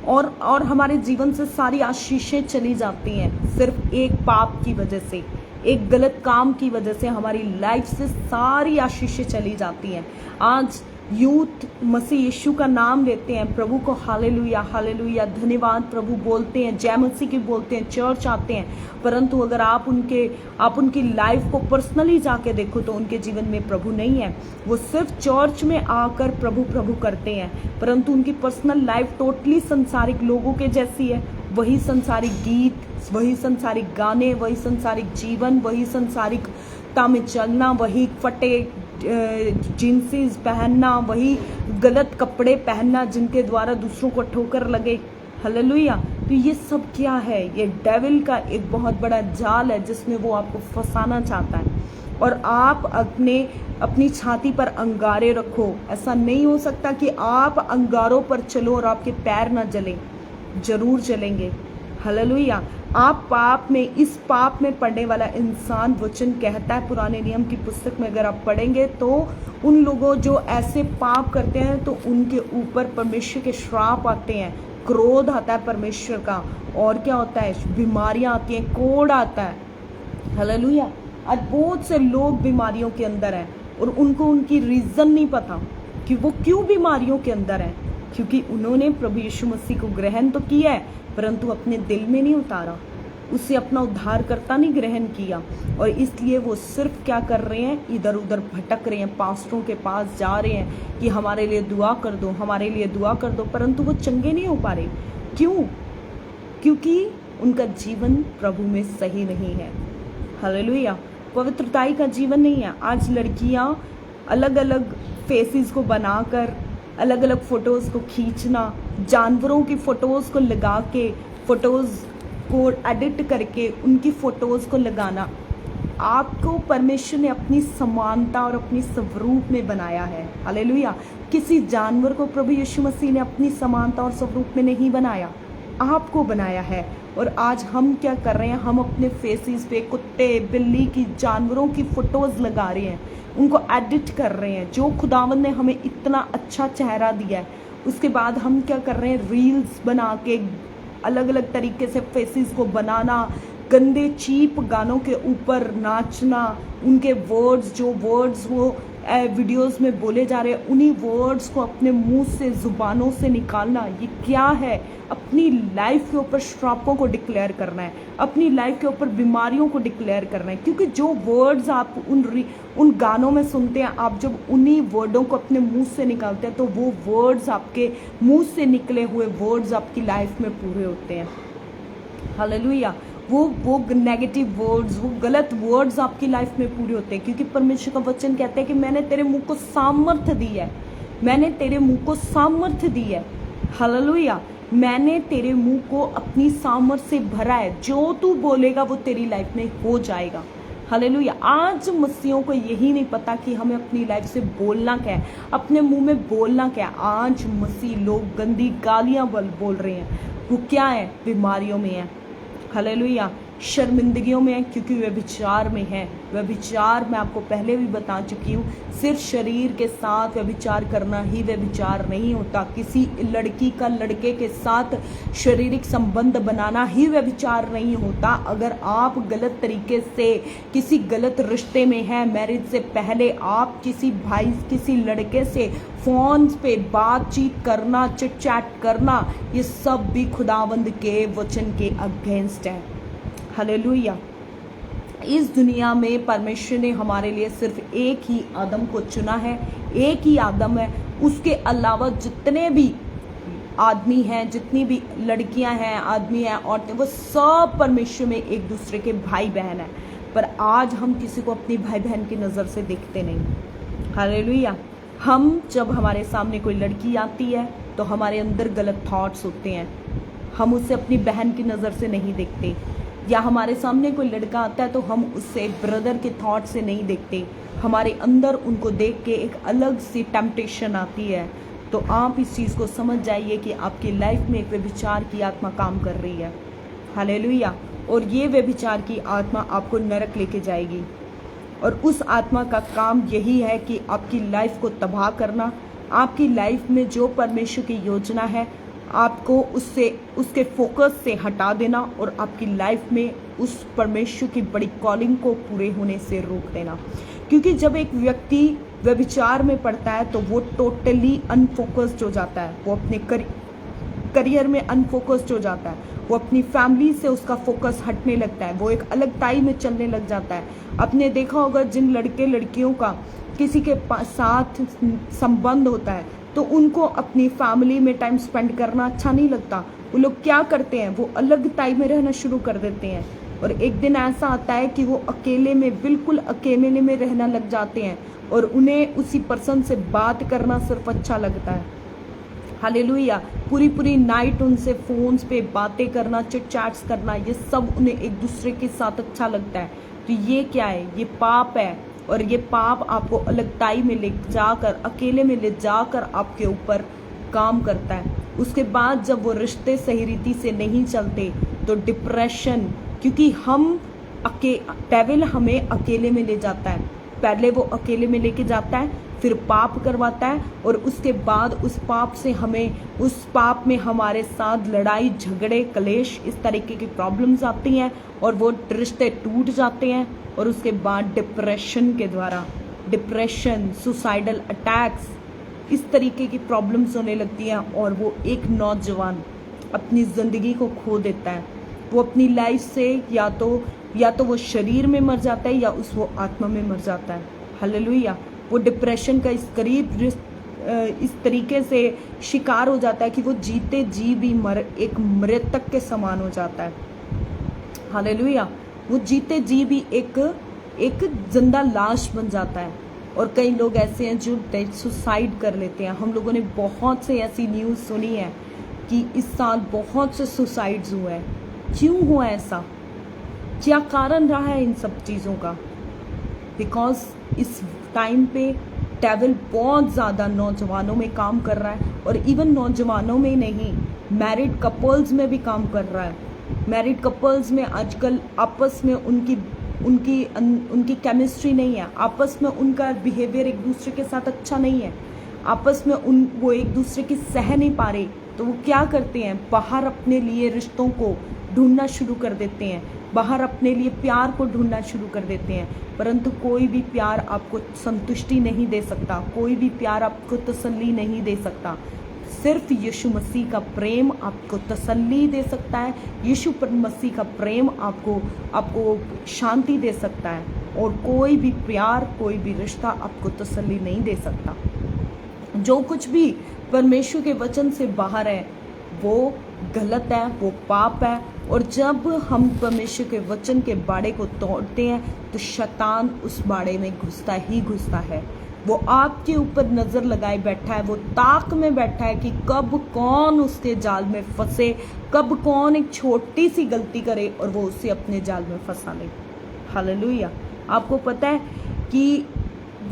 Speaker 1: और हमारे जीवन से सारी आशीषें चली जाती हैं सिर्फ एक पाप की वजह से, एक गलत काम की वजह से हमारी लाइफ से सारी आशीषें चली जाती हैं। आज यूथ मसीह यीशु का नाम लेते हैं, प्रभु को हालेलुया हालेलुया धन्यवाद प्रभु बोलते हैं, जय मसीह की बोलते हैं, चर्च आते हैं, परंतु अगर आप उनकी लाइफ को पर्सनली जाके देखो तो उनके जीवन में प्रभु नहीं है। वो सिर्फ चर्च में आकर प्रभु प्रभु करते हैं, परंतु उनकी पर्सनल लाइफ टोटली संसारिक लोगों के जैसी है। वही संसारिक गीत, वही संसारिक गाने, वही संसारिक जीवन, वही संसारिकता में चलना, वही फटे जींसेस पहनना, वही गलत कपड़े पहनना जिनके द्वारा दूसरों को ठोकर लगे। हालेलुया। तो ये सब क्या है? ये डेविल का एक बहुत बड़ा जाल है जिसमें वो आपको फंसाना चाहता है। और आप अपनी छाती पर अंगारे रखो। ऐसा नहीं हो सकता कि आप अंगारों पर चलो और आपके पैर ना जले, जरूर जलेंगे। हालेलुया। इस पाप में पड़ने वाला इंसान, वचन कहता है पुराने नियम की पुस्तक में अगर आप पढ़ेंगे तो उन लोगों जो ऐसे पाप करते हैं तो उनके ऊपर परमेश्वर के श्राप आते हैं। क्रोध आता है परमेश्वर का, और क्या होता है, बीमारियां आती हैं, कोढ़ आता है। हालेलुया। आज बहुत से लोग बीमारियों के अंदर हैं और उनको उनकी रीजन नहीं पता कि वो क्यों बीमारियों के अंदर हैं, क्योंकि उन्होंने प्रभु यीशु मसीह को ग्रहण तो किया है परंतु अपने दिल में नहीं उतारा, उससे अपना उद्धारकर्ता नहीं ग्रहण किया, और इसलिए वो सिर्फ क्या कर रहे हैं, इधर उधर भटक रहे हैं, पास्टरों के पास जा रहे हैं कि हमारे लिए दुआ कर दो, हमारे लिए दुआ कर दो, परंतु वो चंगे नहीं हो पा रहे। क्यों? क्योंकि उनका जीवन प्रभु में सही नहीं है। हालेलुया। पवित्रताई का जीवन नहीं है। आज लड़कियां अलग अलग फेसेस को बनाकर, अलग अलग फोटोज को खींचना, जानवरों की फोटोज को लगा के, फोटोज को एडिट करके उनकी फोटोज को लगाना। आपको परमेश्वर ने अपनी समानता और अपनी स्वरूप में बनाया है। हालेलुया। किसी जानवर को प्रभु यीशु मसीह ने अपनी समानता और स्वरूप में नहीं बनाया, आपको बनाया है। और आज हम क्या कर रहे हैं, हम अपने फेसेस पे कुत्ते, बिल्ली की, जानवरों की फोटोज लगा रहे हैं, उनको एडिट कर रहे हैं। जो खुदावंद ने हमें इतना अच्छा चेहरा दिया है, उसके बाद हम क्या कर रहे हैं, रील्स बना के अलग अलग तरीके से फेसेस को बनाना, गंदे चीप गानों के ऊपर नाचना, उनके वर्ड्स, जो वर्ड्स वो वीडियोस में बोले जा रहे हैं, उन्हीं वर्ड्स को अपने मुंह से, जुबानों से निकालना। ये क्या है? अपनी लाइफ के ऊपर श्रापों को डिक्लेयर करना है, अपनी लाइफ के ऊपर बीमारियों को डिक्लेयर करना है। क्योंकि जो वर्ड्स आप उन गानों में सुनते हैं, आप जब उन्हीं वर्डों को अपने मुंह से निकालते हैं तो वो वर्ड्स, आपके मुंह से निकले हुए वर्ड्स आपकी लाइफ में पूरे होते हैं। हालेलुया। वो नेगेटिव वर्ड्स, वो गलत वर्ड्स आपकी लाइफ में पूरे होते हैं, क्योंकि परमेश्वर का वचन कहता है कि मैंने तेरे मुंह को सामर्थ्य दी है, मैंने तेरे मुंह को सामर्थ्य दी है। हालेलुया। मैंने तेरे मुंह को अपनी सामर्थ्य से भरा है, जो तू बोलेगा वो तेरी लाइफ में हो जाएगा। हालेलुया। आज मसीहों को यही नहीं पता कि हमें अपनी लाइफ से बोलना क्या है, अपने मुंह में बोलना क्या है। आज मसीह लोग गंदी गालियां बोल रहे हैं, वो क्या है, बीमारियों में है। हालेलुया। शर्मिंदगियों में है, क्योंकि व्यभिचार में है। व्यभिचार मैं आपको पहले भी बता चुकी हूँ, सिर्फ शरीर के साथ व्यभिचार करना ही व्यभिचार नहीं होता। किसी लड़की का लड़के के साथ शारीरिक संबंध बनाना ही व्यभिचार नहीं होता। अगर आप गलत तरीके से किसी गलत रिश्ते में हैं, मैरिज से पहले आप किसी भाई, किसी लड़के से फोन पे बातचीत करना, चिट चैट करना, ये सब भी खुदावंद के वचन के अगेंस्ट है। हालेलुया। इस दुनिया में परमेश्वर ने हमारे लिए सिर्फ एक ही आदम को चुना है, एक ही आदम है। उसके अलावा जितने भी आदमी हैं, जितनी भी लड़कियां हैं, आदमी हैं, औरतें, वो सब परमेश्वर में एक दूसरे के भाई बहन हैं। पर आज हम किसी को अपनी भाई बहन की नज़र से देखते नहीं। हालेलुया। हम जब हमारे सामने कोई लड़की आती है तो हमारे अंदर गलत थॉट्स होते हैं, हम उसे अपनी बहन की नज़र से नहीं देखते। या हमारे सामने कोई लड़का आता है तो हम उससे ब्रदर के थॉट से नहीं देखते, हमारे अंदर उनको देख के एक अलग सी टेम्पटेशन आती है। तो आप इस चीज़ को समझ जाइए कि आपकी लाइफ में एक व्यभिचार की आत्मा काम कर रही है। हालेलुया। और ये व्यभिचार की आत्मा आपको नरक लेके जाएगी, और उस आत्मा का काम यही है कि आपकी लाइफ को तबाह करना, आपकी लाइफ में जो परमेश्वर की योजना है आपको उसके फोकस से हटा देना, और आपकी लाइफ में उस परमेश्वर की बड़ी कॉलिंग को पूरे होने से रोक देना। क्योंकि जब एक व्यक्ति व्यभिचार में पड़ता है तो वो टोटली अनफोकस्ड हो जाता है, वो अपने करियर में अनफोकस्ड हो जाता है, वो अपनी फैमिली से उसका फोकस हटने लगता है, वो एक अलग ताई में चलने लग जाता है। आपने देखा होगा जिन लड़के लड़कियों का किसी के साथ संबंध होता है तो उनको अपनी फैमिली में टाइम स्पेंड करना अच्छा नहीं लगता। वो लोग क्या करते हैं, वो अलग ताई में रहना शुरू कर देते हैं, और एक दिन ऐसा आता है कि वो अकेले में, बिल्कुल अकेले में रहना लग जाते हैं, और उन्हें उसी पर्सन से बात करना सिर्फ अच्छा लगता है। हालेलुया। पूरी पूरी नाइट उनसे फोन्स पे बातें करना, चिट चैट्स करना, ये सब उन्हें एक दूसरे के साथ अच्छा लगता है। तो ये क्या है, ये पाप है, और ये पाप आपको अलगताई में ले जाकर, अकेले में ले जाकर आपके ऊपर काम करता है। उसके बाद जब वो रिश्ते सही रीति से नहीं चलते तो डिप्रेशन, क्योंकि डेविल हमें अकेले में ले जाता है, पहले वो अकेले में लेके जाता है, फिर पाप करवाता है, और उसके बाद उस पाप से हमें, उस पाप में हमारे साथ लड़ाई झगड़े कलेश इस तरीके की प्रॉब्लम्स आती हैं, और वो रिश्ते टूट जाते हैं, और उसके बाद डिप्रेशन के द्वारा, डिप्रेशन, सुसाइडल अटैक्स, इस तरीके की प्रॉब्लम्स होने लगती हैं, और वो एक नौजवान अपनी ज़िंदगी को खो देता है। वो अपनी लाइफ से या तो वो शरीर में मर जाता है या वो आत्मा में मर जाता है। हालेलुया। वो डिप्रेशन का इस तरीके से शिकार हो जाता है कि वो जीते जी भी एक मृतक के समान हो जाता है। हालेलुया। वो जीते जी भी एक जिंदा लाश बन जाता है। और कई लोग ऐसे हैं जो सुसाइड कर लेते हैं। हम लोगों ने बहुत से ऐसी न्यूज़ सुनी है कि इस साल बहुत से सुसाइड्स हुए हैं। क्यों हुआ ऐसा? क्या कारण रहा है इन सब चीज़ों का? बिकॉज इस टाइम पे डेविल बहुत ज़्यादा नौजवानों में काम कर रहा है, और इवन नौजवानों में नहीं, मैरिड कपल्स में भी काम कर रहा है। मैरिड कपल्स में आजकल आपस में उनकी केमिस्ट्री नहीं है, आपस में उनका बिहेवियर एक दूसरे के साथ अच्छा नहीं है, आपस में वो एक दूसरे की सह नहीं पा रहे, तो वो क्या करते हैं, बाहर अपने लिए रिश्तों को ढूंढना शुरू कर देते हैं, बाहर अपने लिए प्यार को ढूंढना शुरू कर देते हैं। परंतु कोई भी प्यार आपको संतुष्टि नहीं दे सकता, कोई भी प्यार आपको तसल्ली नहीं दे सकता। सिर्फ यीशु मसीह का प्रेम आपको तसल्ली दे सकता है। यीशु मसीह का प्रेम आपको शांति दे सकता है, और कोई भी प्यार, कोई भी रिश्ता आपको तसल्ली नहीं दे सकता। जो कुछ भी परमेश्वर के वचन से बाहर है वो गलत है, वो पाप है। और जब हम परमेश्वर के वचन के बाड़े को तोड़ते हैं तो शैतान उस बाड़े में घुसता ही घुसता है। वो आपके ऊपर नज़र लगाए बैठा है, वो ताक में बैठा है कि कब कौन उसके जाल में फंसे, कब कौन एक छोटी सी गलती करे और वो उसे अपने जाल में फंसा ले। हालेलुया। आपको पता है कि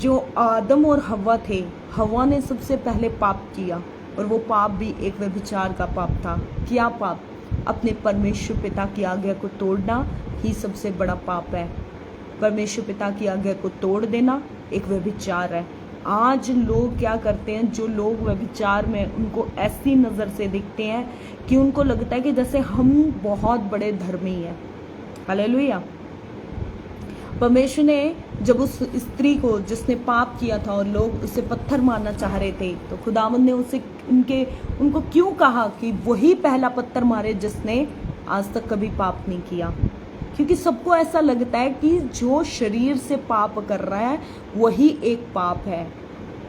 Speaker 1: जो आदम और हव्वा थे, हव्वा ने सबसे पहले पाप किया, और वो पाप भी एक व्यभिचार का पाप था। क्या पाप? अपने परमेश्वर पिता की आज्ञा को तोड़ना ही सबसे बड़ा पाप है। परमेश्वर पिता की आज्ञा को तोड़ देना एक व्यभिचार है। आज लोग क्या करते हैं, जो लोग व्यभिचार में, उनको ऐसी नज़र से देखते हैं कि उनको लगता है कि जैसे हम बहुत बड़े धर्मी हैं। हालेलुया। परमेश्वर ने जब उस स्त्री को, जिसने पाप किया था और लोग उसे पत्थर मारना चाह रहे थे, तो खुदावंद ने उनको क्यों कहा कि वही पहला पत्थर मारे जिसने आज तक कभी पाप नहीं किया? क्योंकि सबको ऐसा लगता है कि जो शरीर से पाप कर रहा है वही एक पाप है।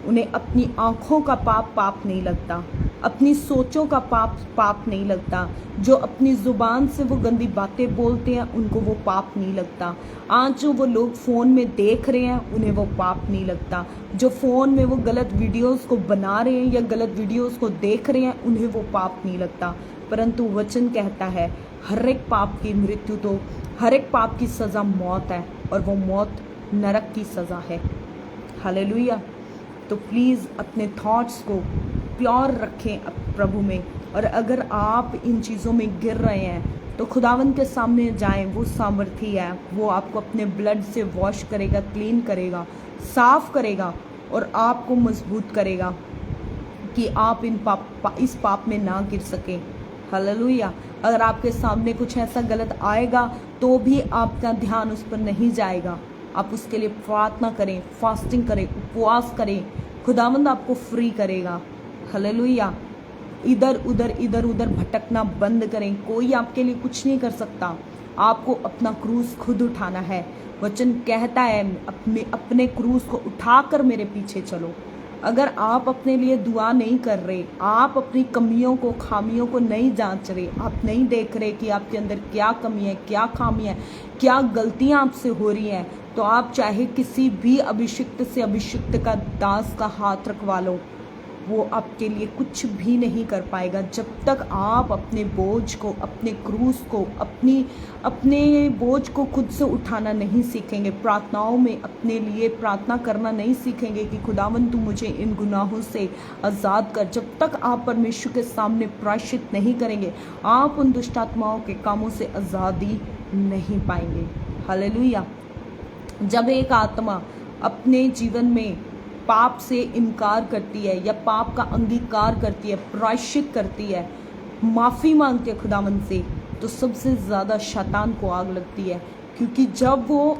Speaker 1: उन्हें अपनी आंखों का पाप नहीं लगता, अपनी सोचों का पाप नहीं लगता, जो अपनी ज़ुबान से वो गंदी बातें बोलते हैं उनको वो पाप नहीं लगता। आज जो वो लोग फ़ोन में देख रहे हैं उन्हें वो पाप नहीं लगता, जो फ़ोन में वो गलत वीडियोस को बना रहे हैं या गलत वीडियोस को देख रहे हैं उन्हें वो पाप नहीं लगता। परंतु वचन कहता है हर एक पाप की मृत्यु, तो हर एक पाप की सज़ा मौत है, और वो मौत नरक की सज़ा है। हालेलुया। तो प्लीज़ अपने थॉट्स को प्योर रखें प्रभु में, और अगर आप इन चीज़ों में गिर रहे हैं तो खुदावंद के सामने जाएं। वो सामर्थी है, वो आपको अपने ब्लड से वॉश करेगा, क्लीन करेगा, साफ करेगा, और आपको मजबूत करेगा कि आप इस पाप में ना गिर सकें। हालेलुया। अगर आपके सामने कुछ ऐसा गलत आएगा तो भी आपका ध्यान उस पर नहीं जाएगा। आप उसके लिए प्रार्थना करें, फास्टिंग करें, उपवास करें, खुदावंद आपको फ्री करेगा। हालेलुया। इधर उधर भटकना बंद करें। कोई आपके लिए कुछ नहीं कर सकता, आपको अपना क्रूस खुद उठाना है। वचन कहता है अपने क्रूस को उठाकर मेरे पीछे चलो। अगर आप अपने लिए दुआ नहीं कर रहे, आप अपनी कमियों को, खामियों को नहीं जांच रहे, आप नहीं देख रहे कि आपके अंदर क्या कमी है, क्या खामी है, क्या गलतियां आपसे हो रही हैं, तो आप चाहे किसी भी अभिषिक्त से अभिषिक्त का दास का हाथ रखवा लो, वो आपके लिए कुछ भी नहीं कर पाएगा जब तक आप अपने बोझ को, अपने क्रूस को, अपने बोझ को खुद से उठाना नहीं सीखेंगे। प्रार्थनाओं में अपने लिए प्रार्थना करना नहीं सीखेंगे कि खुदावंद तू मुझे इन गुनाहों से आज़ाद कर। जब तक आप परमेश्वर के सामने प्रायश्चित नहीं करेंगे, आप उन दुष्ट आत्माओं के कामों से आज़ादी नहीं पाएंगे। हालेलुया। जब एक आत्मा
Speaker 2: अपने जीवन में पाप से इनकार करती है या पाप का अंगीकार करती है, प्रायश्चित करती है, माफ़ी मांगती है खुदावंद से, तो सबसे ज़्यादा शैतान को आग लगती है। क्योंकि जब वो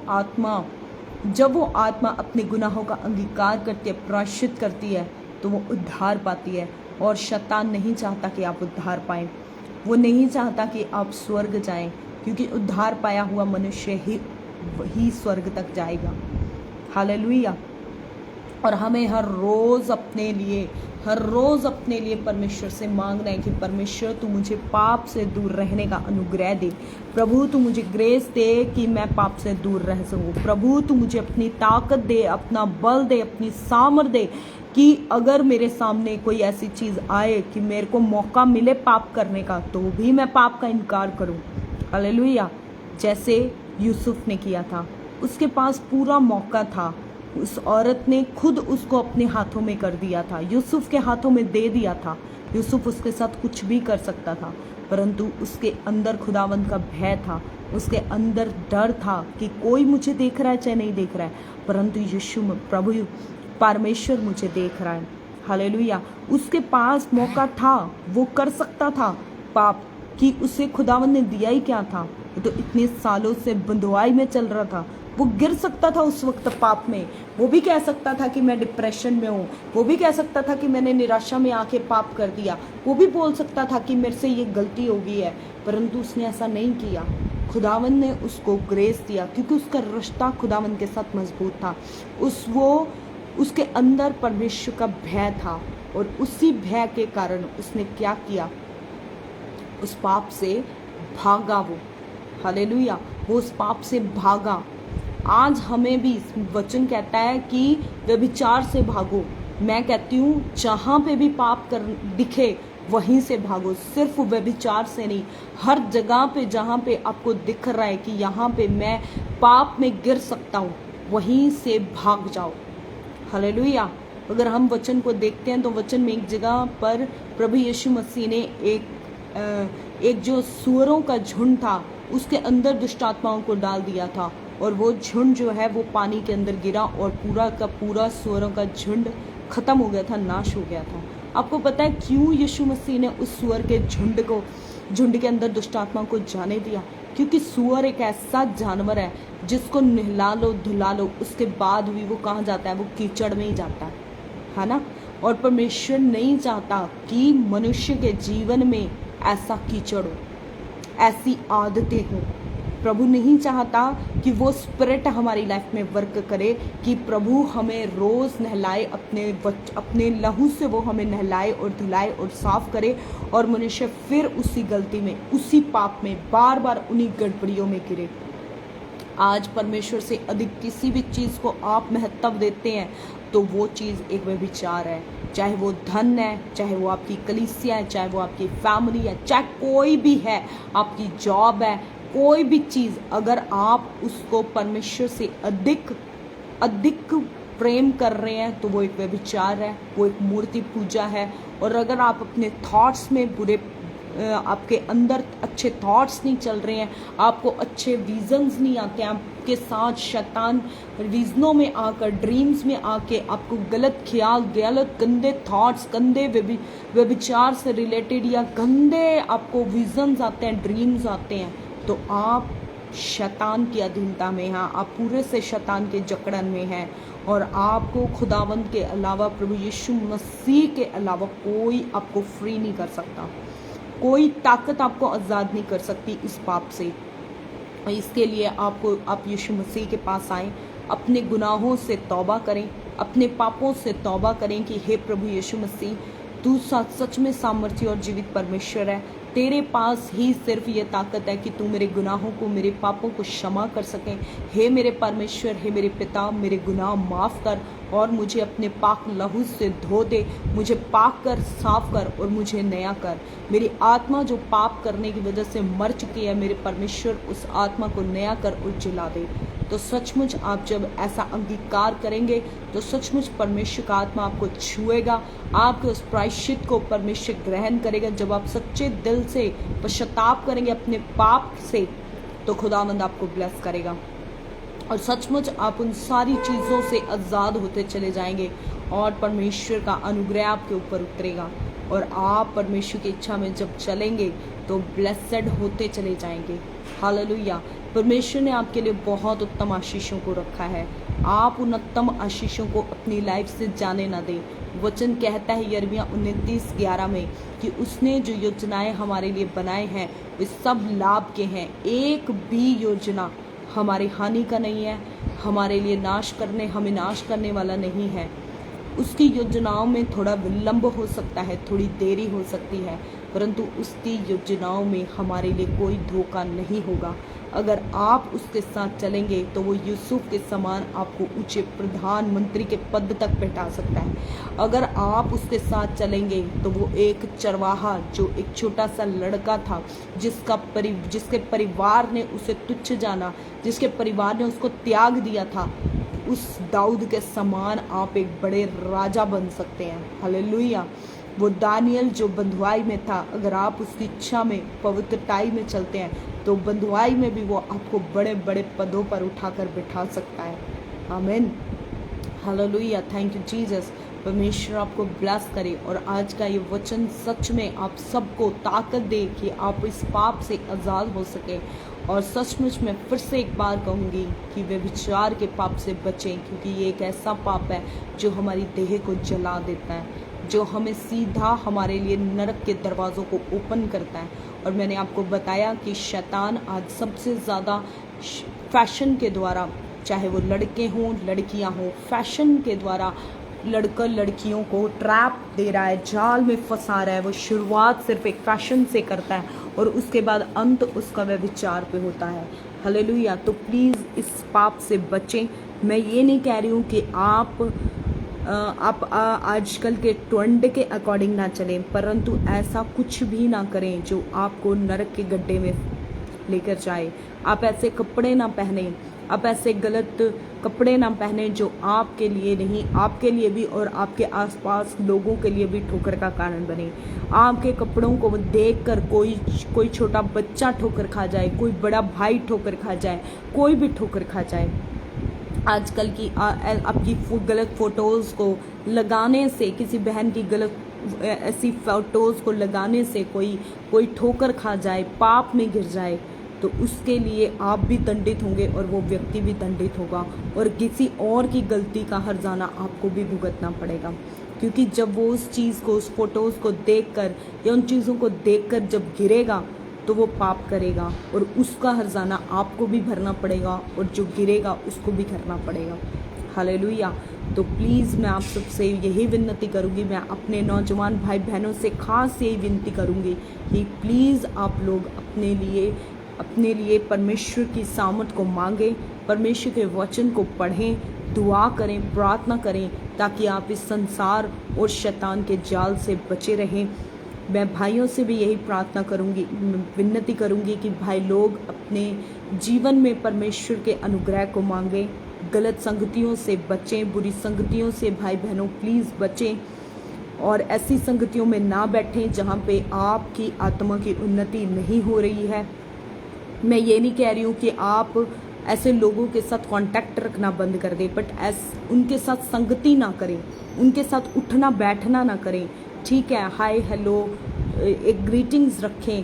Speaker 2: आत्मा अपने गुनाहों का अंगीकार करती है, प्रायश्चित करती है, तो वो उद्धार पाती है। और शैतान नहीं चाहता कि आप उद्धार पाएं, वो नहीं चाहता कि आप स्वर्ग जाएं, क्योंकि उद्धार पाया हुआ मनुष्य ही स्वर्ग तक जाएगा। हालेलुया। और हमें हर रोज़ अपने लिए परमेश्वर से मांगना है कि परमेश्वर तू मुझे पाप से दूर रहने का अनुग्रह दे। प्रभु तू मुझे ग्रेस दे कि मैं पाप से दूर रह सकूं। प्रभु तू मुझे अपनी ताकत दे, अपना बल दे, अपनी सामर्थ दे कि अगर मेरे सामने कोई ऐसी चीज़ आए कि मेरे को मौका मिले पाप करने का, तो भी मैं पाप का इनकार करूं। हालेलुया। जैसे यूसुफ ने किया था, उसके पास पूरा मौका था, उस औरत ने खुद उसको अपने हाथों में कर दिया था, यूसुफ के हाथों में दे दिया था। यूसुफ उसके साथ कुछ भी कर सकता था, परंतु उसके अंदर खुदावंद का भय था, उसके अंदर डर था कि कोई मुझे देख रहा है चाहे नहीं देख रहा है, परंतु यीशु प्रभु परमेश्वर मुझे देख रहा है। हालेलुया। उसके पास मौका था, वो कर सकता था पाप, कि उसे खुदावंद ने दिया ही क्या था। वो तो इतने सालों से बंधुआई में चल रहा था, वो गिर सकता था उस वक्त पाप में। वो भी कह सकता था कि मैं डिप्रेशन में हूँ, वो भी कह सकता था कि मैंने निराशा में आके पाप कर दिया, वो भी बोल सकता था कि मेरे से ये गलती हो गई है, परंतु उसने ऐसा नहीं किया। खुदावंद ने उसको ग्रेस दिया, क्योंकि उसका रिश्ता खुदावंद के साथ मजबूत था। उसके अंदर परमेश्वर का भय था, और उसी भय के कारण उसने क्या किया, उस पाप से भागा वो। हालेलुया। वो उस पाप से भागा। आज हमें भी वचन कहता है कि व्यभिचार से भागो। मैं कहती हूँ जहाँ पे भी पाप कर दिखे वहीं से भागो, सिर्फ व्यभिचार से नहीं, हर जगह पे जहाँ पे आपको दिख रहा है कि यहाँ पे मैं पाप में गिर सकता हूँ, वहीं से भाग जाओ। हालेलुया। अगर हम वचन को देखते हैं तो वचन में एक जगह पर प्रभु यीशु मसीह ने एक जो सुअरों का झुंड था उसके अंदर दुष्ट आत्माओं को डाल दिया था, और वो झुंड जो है वो पानी के अंदर गिरा, और पूरा का पूरा सुअरों का झुंड खत्म हो गया था, नाश हो गया था। आपको पता है क्यों यीशु मसीह ने उस सुअर के झुंड के अंदर दुष्ट आत्माओं को जाने दिया? क्योंकि सुअर एक ऐसा जानवर है जिसको नहला लो धुला लो, उसके बाद भी वो कहाँ जाता है, वो कीचड़ में ही जाता है ना। और परमेश्वर नहीं चाहता कि मनुष्य के जीवन में ऐसा कीचड़ हो, ऐसी आदतें हो। प्रभु नहीं चाहता कि वो स्पिरिट हमारी लाइफ में वर्क करे, कि प्रभु हमें रोज़ नहलाए, अपने लहू से वो हमें नहलाए और धुलाए और साफ करे, और मनुष्य फिर उसी गलती में, उसी पाप में बार बार उन्हीं गड़बड़ियों में गिरे। आज परमेश्वर से अधिक किसी भी चीज़ को आप महत्व देते हैं तो वो चीज़ एक व्यभिचार है। चाहे वो धन है, चाहे वो आपकी कलीसिया है, चाहे वो आपकी फैमिली है, चाहे कोई भी है, आपकी जॉब है, कोई भी चीज़, अगर आप उसको परमेश्वर से अधिक प्रेम कर रहे हैं तो वो एक व्यभिचार है, वो एक मूर्ति पूजा है। और अगर आप अपने थॉट्स में आपके अंदर अच्छे थॉट्स नहीं चल रहे हैं, आपको अच्छे विजन्स नहीं आते हैं, आपके साथ शैतान विजनों में आकर, ड्रीम्स में आके आपको गलत ख्याल, गलत गंदे थॉट्स, गंदे व्यभिचार से रिलेटेड या गंदे आपको विजन्स आते हैं, ड्रीम्स आते हैं, तो आप शैतान की अधीनता में हैं, आप पूरे से शैतान के जकड़न में हैं। और आपको खुदावंद के अलावा, प्रभु यीशु मसीह के अलावा कोई आपको फ्री नहीं कर सकता, कोई ताकत आपको आज़ाद नहीं कर सकती इस पाप से। इसके लिए आप यीशु मसीह के पास आएं, अपने गुनाहों से तौबा करें, अपने पापों से तौबा करें कि हे प्रभु यीशु मसीह, तू सच में सामर्थ्य और जीवित परमेश्वर है। तेरे पास ही सिर्फ ये ताकत है कि तू मेरे गुनाहों को, मेरे पापों को क्षमा कर सके। हे मेरे परमेश्वर, हे मेरे पिता, मेरे गुनाह माफ़ कर और मुझे अपने पाक लहू से धो दे, मुझे पाक कर, साफ कर और मुझे नया कर। मेरी आत्मा जो पाप करने की वजह से मर चुकी है, मेरे परमेश्वर उस आत्मा को नया कर और जिला दे। तो सचमुच आप जब ऐसा अंगीकार करेंगे तो सचमुच परमेश्वर का आत्मा आपको छुएगा, आपके उस प्रायश्चित को परमेश्वर ग्रहण करेगा। जब आप सच्चे दिल से पश्चाताप करेंगे अपने पाप से, तो खुदावंद आपको ब्लेस करेगा। और सचमुच आप उन सारी चीज़ों से आज़ाद होते चले जाएंगे और परमेश्वर का अनुग्रह आपके ऊपर उतरेगा और आप परमेश्वर की इच्छा में जब चलेंगे तो ब्लेसेड होते चले जाएंगे। हालेलुया। परमेश्वर ने आपके लिए बहुत उत्तम आशीषों को रखा है। आप उन उत्तम आशीषों को अपनी लाइफ से जाने ना दें। वचन कहता है यिर्मयाह 29:11 में कि उसने जो योजनाएं हमारे लिए बनाए हैं वे सब लाभ के हैं। एक भी योजना हमारी हानि का नहीं है, हमारे लिए हमें नाश करने वाला नहीं है। उसकी योजनाओं में थोड़ा विलंब हो सकता है, थोड़ी देरी हो सकती है, परंतु उसकी योजनाओं में हमारे लिए कोई धोखा नहीं होगा। अगर आप उसके साथ चलेंगे तो वो यूसुफ के समान आपको ऊंचे प्रधानमंत्री के पद तक बैठा सकता है। अगर आप उसके साथ चलेंगे तो वो एक चरवाहा, जो एक छोटा सा लड़का था जिसके परिवार ने उसे तुच्छ जाना, जिसके परिवार ने उसको त्याग दिया था, उस दाऊद के समान आप एक बड़े राजा बन सकते हैं। हालेलुया। वो दानियल जो बंधुआई में था, अगर आप उसकी इच्छा में पवित्रताई में चलते हैं तो बंधुआई में भी वो आपको बड़े बड़े पदों पर उठाकर बिठा सकता है। आमीन। हालेलुया। Thank you Jesus. परमेश्वर आपको ब्लेस करे और आज का ये वचन सच में आप सबको ताकत दे कि आप इस पाप से आज़ाद हो सके। और सचमुच में फिर से एक बार कहूँगी कि व्यभिचार के पाप से बचें, क्योंकि ये एक ऐसा पाप है जो हमारी देह को जला देता है, जो हमें सीधा हमारे लिए नरक के दरवाज़ों को ओपन करता है। और मैंने आपको बताया कि शैतान आज सबसे ज़्यादा फैशन के द्वारा, चाहे वो लड़के हों लड़कियां हों, फैशन के द्वारा लड़कियों को ट्रैप दे रहा है, जाल में फंसा रहा है। वो शुरुआत सिर्फ एक फैशन से करता है और उसके बाद अंत उसका व्यभिचार पे होता है। हालेलुया। तो प्लीज़ इस पाप से बचें। मैं ये नहीं कह रही हूँ कि आप आजकल के ट्रेंड के अकॉर्डिंग ना चलें, परंतु ऐसा कुछ भी ना करें जो आपको नरक के गड्ढे में लेकर जाए। आप ऐसे कपड़े ना पहने, आप ऐसे गलत कपड़े ना पहने जो आपके लिए नहीं, आपके लिए भी और आपके आसपास लोगों के लिए भी ठोकर का कारण बने। आपके कपड़ों को देखकर कोई छोटा बच्चा ठोकर खा जाए, कोई बड़ा भाई ठोकर खा जाए, कोई भी ठोकर खा जाए। आजकल की आपकी गलत फोटोज़ को लगाने से, किसी बहन की गलत ऐसी फोटोज़ को लगाने से कोई ठोकर खा जाए, पाप में गिर जाए, तो उसके लिए आप भी दंडित होंगे और वो व्यक्ति भी दंडित होगा और किसी और की गलती का हर्जाना आपको भी भुगतना पड़ेगा। क्योंकि जब वो उस चीज़ को, उस फोटोज़ को देखकर या उन चीज़ों को देखकर जब गिरेगा तो वो पाप करेगा और उसका हर्जाना आपको भी भरना पड़ेगा और जो गिरेगा उसको भी करना पड़ेगा। हालेलुया। तो प्लीज़ मैं आप सबसे यही विनती करूँगी, मैं अपने नौजवान भाई बहनों से खास यही विनती करूँगी कि प्लीज़ आप लोग अपने लिए परमेश्वर की सामर्थ को मांगें, परमेश्वर के वचन को पढ़ें, दुआ करें, प्रार्थना करें, ताकि आप इस संसार और शैतान के जाल से बचे रहें। मैं भाइयों से भी यही प्रार्थना करूंगी, विनती करूंगी कि भाई लोग अपने जीवन में परमेश्वर के अनुग्रह को मांगें, गलत संगतियों से बचें, बुरी संगतियों से भाई बहनों प्लीज़ बचें और ऐसी संगतियों में ना बैठें जहाँ पे आपकी आत्मा की उन्नति नहीं हो रही है। मैं ये नहीं कह रही हूँ कि आप ऐसे लोगों के साथ कांटेक्ट रखना बंद कर दें, बट उनके साथ संगति ना करें, उनके साथ उठना बैठना ना करें। ठीक है, हाय हेलो एक ग्रीटिंग्स रखें,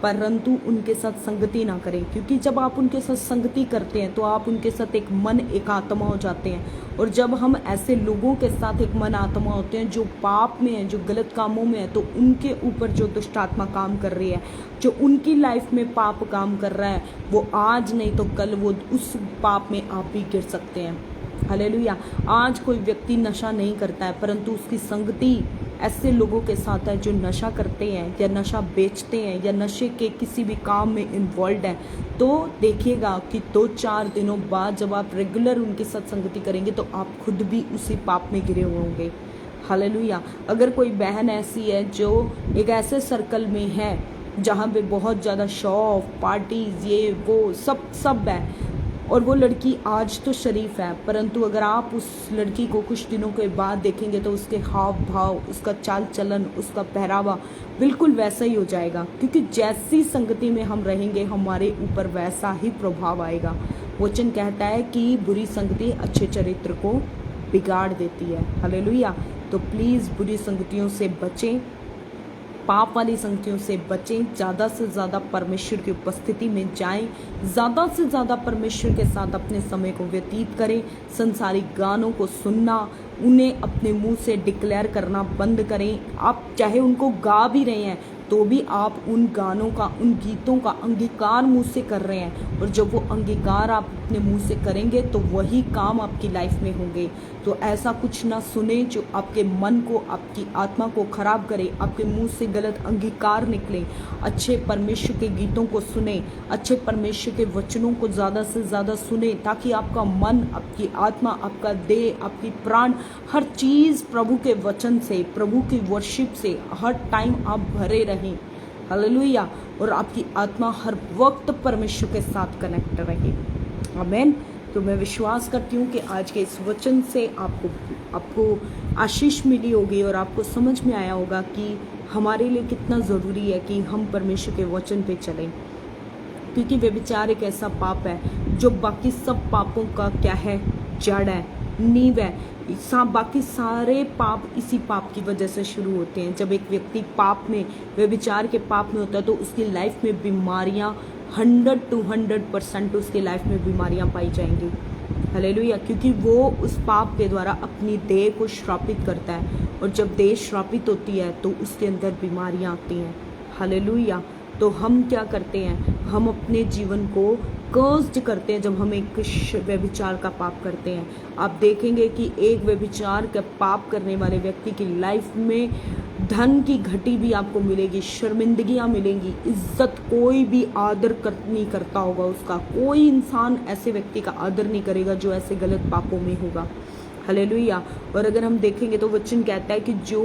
Speaker 2: परंतु उनके साथ संगति ना करें, क्योंकि जब आप उनके साथ संगति करते हैं तो आप उनके साथ एक मन एक आत्मा हो जाते हैं। और जब हम ऐसे लोगों के साथ एक मन आत्मा होते हैं जो पाप में है, जो गलत कामों में है, तो उनके ऊपर जो दुष्ट आत्मा काम कर रही है, जो उनकी लाइफ में पाप काम कर रहा है, वो आज नहीं तो कल वो उस पाप में आप भी गिर सकते हैं। हालेलुया। आज कोई व्यक्ति नशा नहीं करता है, परंतु उसकी संगति ऐसे लोगों के साथ है जो नशा करते हैं या नशा बेचते हैं या नशे के किसी भी काम में इन्वॉल्व है, तो देखिएगा कि 2-4 दिनों बाद जब आप रेगुलर उनके साथ संगति करेंगे तो आप खुद भी उसी पाप में गिरे हुए होंगे। हालेलुया। अगर कोई बहन ऐसी है जो एक ऐसे सर्कल में है जहाँ पे बहुत ज़्यादा शो ऑफ, पार्टीज, ये वो सब है, और वो लड़की आज तो शरीफ है, परंतु अगर आप उस लड़की को कुछ दिनों के बाद देखेंगे तो उसके हाव भाव, उसका चाल चलन, उसका पहरावा बिल्कुल वैसा ही हो जाएगा, क्योंकि जैसी संगति में हम रहेंगे हमारे ऊपर वैसा ही प्रभाव आएगा। वचन कहता है कि बुरी संगति अच्छे चरित्र को बिगाड़ देती है। हालेलुया। तो प्लीज़ बुरी संगतियों से बचें, पाप वाली संगतियों से बचें, ज़्यादा से ज़्यादा परमेश्वर की उपस्थिति में जाएं, ज़्यादा से ज़्यादा परमेश्वर के साथ अपने समय को व्यतीत करें। संसारिक गानों को सुनना, उन्हें अपने मुंह से डिक्लेयर करना बंद करें। आप चाहे उनको गा भी रहे हैं तो भी आप उन गानों का, उन गीतों का अंगीकार मुंह से कर रहे हैं, और जब वो अंगीकार आप अपने मुंह से करेंगे तो वही काम आपकी लाइफ में होंगे। तो ऐसा कुछ ना सुने जो आपके मन को, आपकी आत्मा को खराब करे, आपके मुंह से गलत अंगीकार निकले। अच्छे परमेश्वर के गीतों को सुने, अच्छे परमेश्वर के वचनों को ज़्यादा से ज़्यादा सुने, ताकि आपका मन, आपकी आत्मा, आपका देह, आपकी प्राण, हर चीज़ प्रभु के वचन से, प्रभु की वर्शिप से हर टाइम आप भरे रहें। हालेलुया। और आपकी आत्मा हर वक्त परमेश्वर के साथ कनेक्ट रहे। आमीन। तो मैं विश्वास करती हूँ कि आज के इस वचन से आपको आशीष मिली होगी और आपको समझ में आया होगा कि हमारे लिए कितना ज़रूरी है कि हम परमेश्वर के वचन पे चलें, क्योंकि व्यभिचार एक ऐसा पाप है जो बाकी सब पापों का क्या है, जड़ है, नींव है। बाकी सारे पाप इसी पाप की वजह से शुरू होते हैं। जब एक व्यक्ति पाप में, व्यभिचार के पाप में होता है तो उसकी लाइफ में बीमारियां 100 to 100% उसकी लाइफ में बीमारियां पाई जाएंगी। हालेलुया। क्योंकि वो उस पाप के द्वारा अपनी देह को श्रापित करता है, और जब देह श्रापित होती है तो उसके अंदर बीमारियां आती हैं। हालेलुया। तो हम क्या करते हैं, हम अपने जीवन को कर्स्ड करते हैं जब हम एक व्यभिचार का पाप करते हैं। आप देखेंगे कि एक व्यभिचार का पाप करने वाले व्यक्ति की लाइफ में धन की घटी भी आपको मिलेगी, शर्मिंदगियां मिलेंगी, इज्जत कोई भी आदर नहीं करता होगा उसका। कोई इंसान ऐसे व्यक्ति का आदर नहीं करेगा जो ऐसे गलत पापों में होगा। हालेलुया। और अगर हम देखेंगे तो वचन कहता है कि जो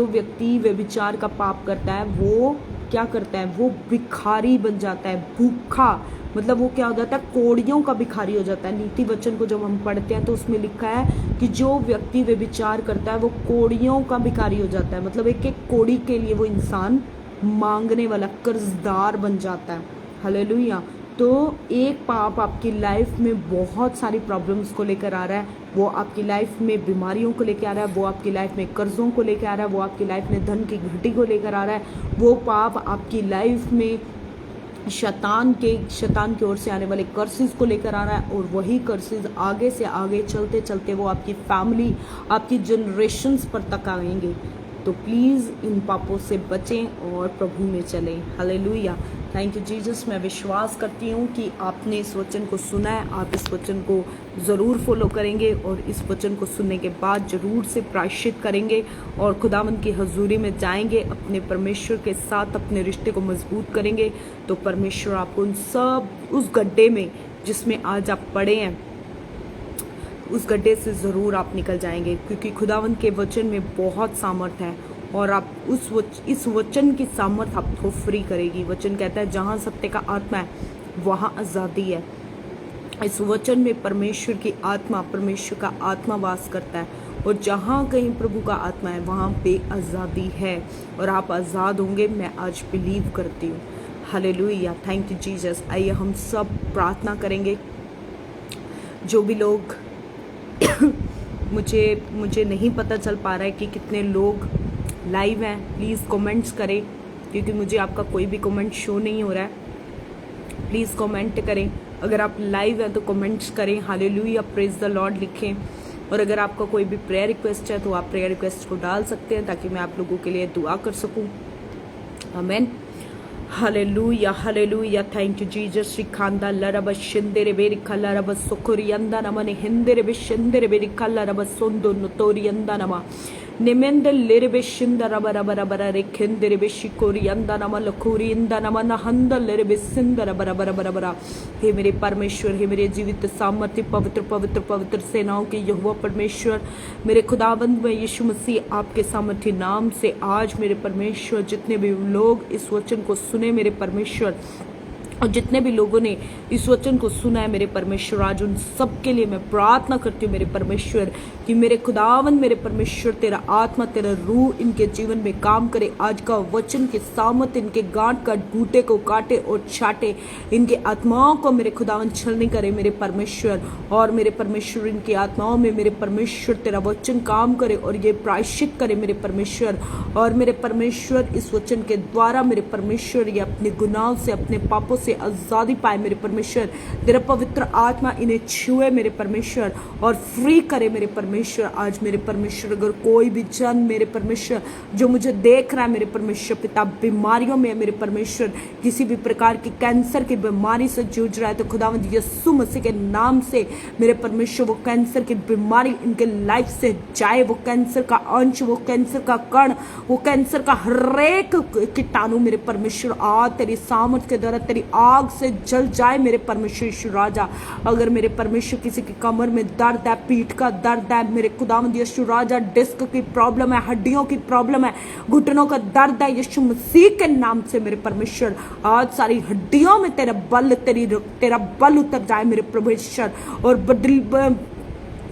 Speaker 2: व्यक्ति व्यभिचार का पाप करता है वो क्या करता है, वो भिखारी बन जाता है, भूखा, मतलब वो क्या हो जाता है, कोड़ियों का भिखारी हो जाता है। नीति वचन को जब हम पढ़ते हैं तो उसमें लिखा है कि जो व्यक्ति व्यभिचार करता है वो कोड़ियों का भिखारी हो जाता है, मतलब एक एक कोड़ी के लिए वो इंसान मांगने वाला, कर्जदार बन जाता है। हालेलुया। तो एक पाप आपकी लाइफ में बहुत सारी प्रॉब्लम्स को लेकर आ रहा है, वो आपकी लाइफ में बीमारियों को लेकर आ रहा है, वो आपकी लाइफ में कर्जों को लेकर आ रहा है, वो आपकी लाइफ में धन की घटी को लेकर आ रहा है, वो पाप आपकी लाइफ में शैतान की ओर से आने वाले कर्सेस को लेकर आ रहा है, और वही कर्सेस आगे से आगे चलते चलते वो आपकी फैमिली, आपकी जनरेशन्स पर तक आएंगे। तो प्लीज़ इन पापों से बचें और प्रभु में चलें। हालेलुया। Thank you Jesus. मैं विश्वास करती हूँ कि आपने इस वचन को सुना है, आप इस वचन को ज़रूर फॉलो करेंगे और इस वचन को सुनने के बाद ज़रूर से प्रायश्चित करेंगे और खुदावंद की हजूरी में जाएंगे, अपने परमेश्वर के साथ अपने रिश्ते को मजबूत करेंगे। तो परमेश्वर आपको उन सब, उस गड्ढे में जिसमें आज आप पड़े हैं, उस गड्ढे से ज़रूर आप निकल जाएंगे, क्योंकि खुदावंद के वचन में बहुत सामर्थ है और आप इस वचन की सामर्थ आपको फ्री करेगी। वचन कहता है जहाँ सत्य का आत्मा है वहाँ आज़ादी है। इस वचन में परमेश्वर की आत्मा, परमेश्वर का आत्मा वास करता है, और जहाँ कहीं प्रभु का आत्मा है वहाँ पे आज़ादी है और आप आज़ाद होंगे। मैं आज बिलीव करती हूँ। हालेलुया। Thank you Jesus. आइए हम सब प्रार्थना करेंगे। जो भी लोग मुझे नहीं पता चल पा रहा है कि कितने लोग लाइव हैं, प्लीज़ कमेंट्स करें, क्योंकि मुझे आपका कोई भी कमेंट शो नहीं हो रहा है। प्लीज़ कमेंट करें। अगर आप लाइव हैं तो कमेंट्स करें, हालेलुया, प्रेज द लॉर्ड लिखें। और अगर आपका कोई भी प्रेयर रिक्वेस्ट है तो आप प्रेयर रिक्वेस्ट को डाल सकते हैं, ताकि मैं आप लोगों के लिए दुआ कर सकूं। Amen. Hallelujah. Hallelujah. Thank you Jesus. श्रीखांदा लरब शिंदेरे बेरिखा लरब सोकोरियंदा नमने हिंदेरे बेशिंदेरे बेरिखा लरब सोंदो नोतोरियंदा नमा निमेंदे लेरे शिंदा रब रब रब रे खिंदेरे बेशिकोरियंदा नमा लखोरियंदा नमा नहंदा लेरे बेसिंदा रब रब रब रब। हे मेरे परमेश्वर, हे मेरे जीवित सामर्थ्य पवित्र पवित्र पवित्र सेनाओं के यहोवा परमेश्वर, मेरे खुदाबंद में यीशु मसीह आपके सामर्थ्य नाम से आज मेरे परमेश्वर जितने भी लोग इस वचन को सुने, मेरे परमेश्वर और जितने भी लोगों ने इस वचन को सुना है मेरे परमेश्वर, आज उन सब के लिए मैं प्रार्थना करती हूँ मेरे परमेश्वर कि मेरे खुदावन मेरे परमेश्वर तेरा आत्मा तेरा रूह इनके जीवन में काम करे। आज का वचन की सामत इनके गांठ का बूटे को काटे और छाटे, इनके आत्माओं को मेरे खुदावन छलनी करे मेरे परमेश्वर। और मेरे परमेश्वर इनकी आत्माओं में मेरे परमेश्वर तेरा वचन काम करे और ये प्रायश्चित करे मेरे परमेश्वर। और मेरे परमेश्वर इस वचन के द्वारा मेरे परमेश्वर ये अपने गुनाहों से अपने पापों से आजादी पाए मेरे परमेश्वर। तेरा पवित्र आत्मा इन्हें छुए मेरे परमेश्वर और फ्री करे मेरे परमेश्वर। आज मेरे परमेश्वर अगर कोई भी जन मेरे परमेश्वर जो मुझे देख रहा है मेरे परमेश्वर पिता बीमारियों में है मेरे परमेश्वर, किसी भी प्रकार की कैंसर की बीमारी से जूझ रहा है, तो खुदावंद यीशु मसीह के नाम से मेरे परमेश्वर वो कैंसर की बीमारी इनके लाइफ से जाए, वो कैंसर का अंश, वो कैंसर का कण, वो कैंसर का हरेक कीटाणु मेरे परमेश्वर आज तेरी सामर्थ के द्वारा तेरी आग से जल जाए मेरे परमेश्वर यीशु राजा। अगर मेरे परमेश्वर किसी की कमर में दर्द है, पीठ का दर्द है मेरे खुदावंद यीशु राजा, डिस्क की प्रॉब्लम है, हड्डियों की प्रॉब्लम है, घुटनों का दर्द है, यीशु मसीह के नाम से मेरे परमेश्वर आज सारी हड्डियों में तेरा बल उतर जाए मेरे परमेश्वर। और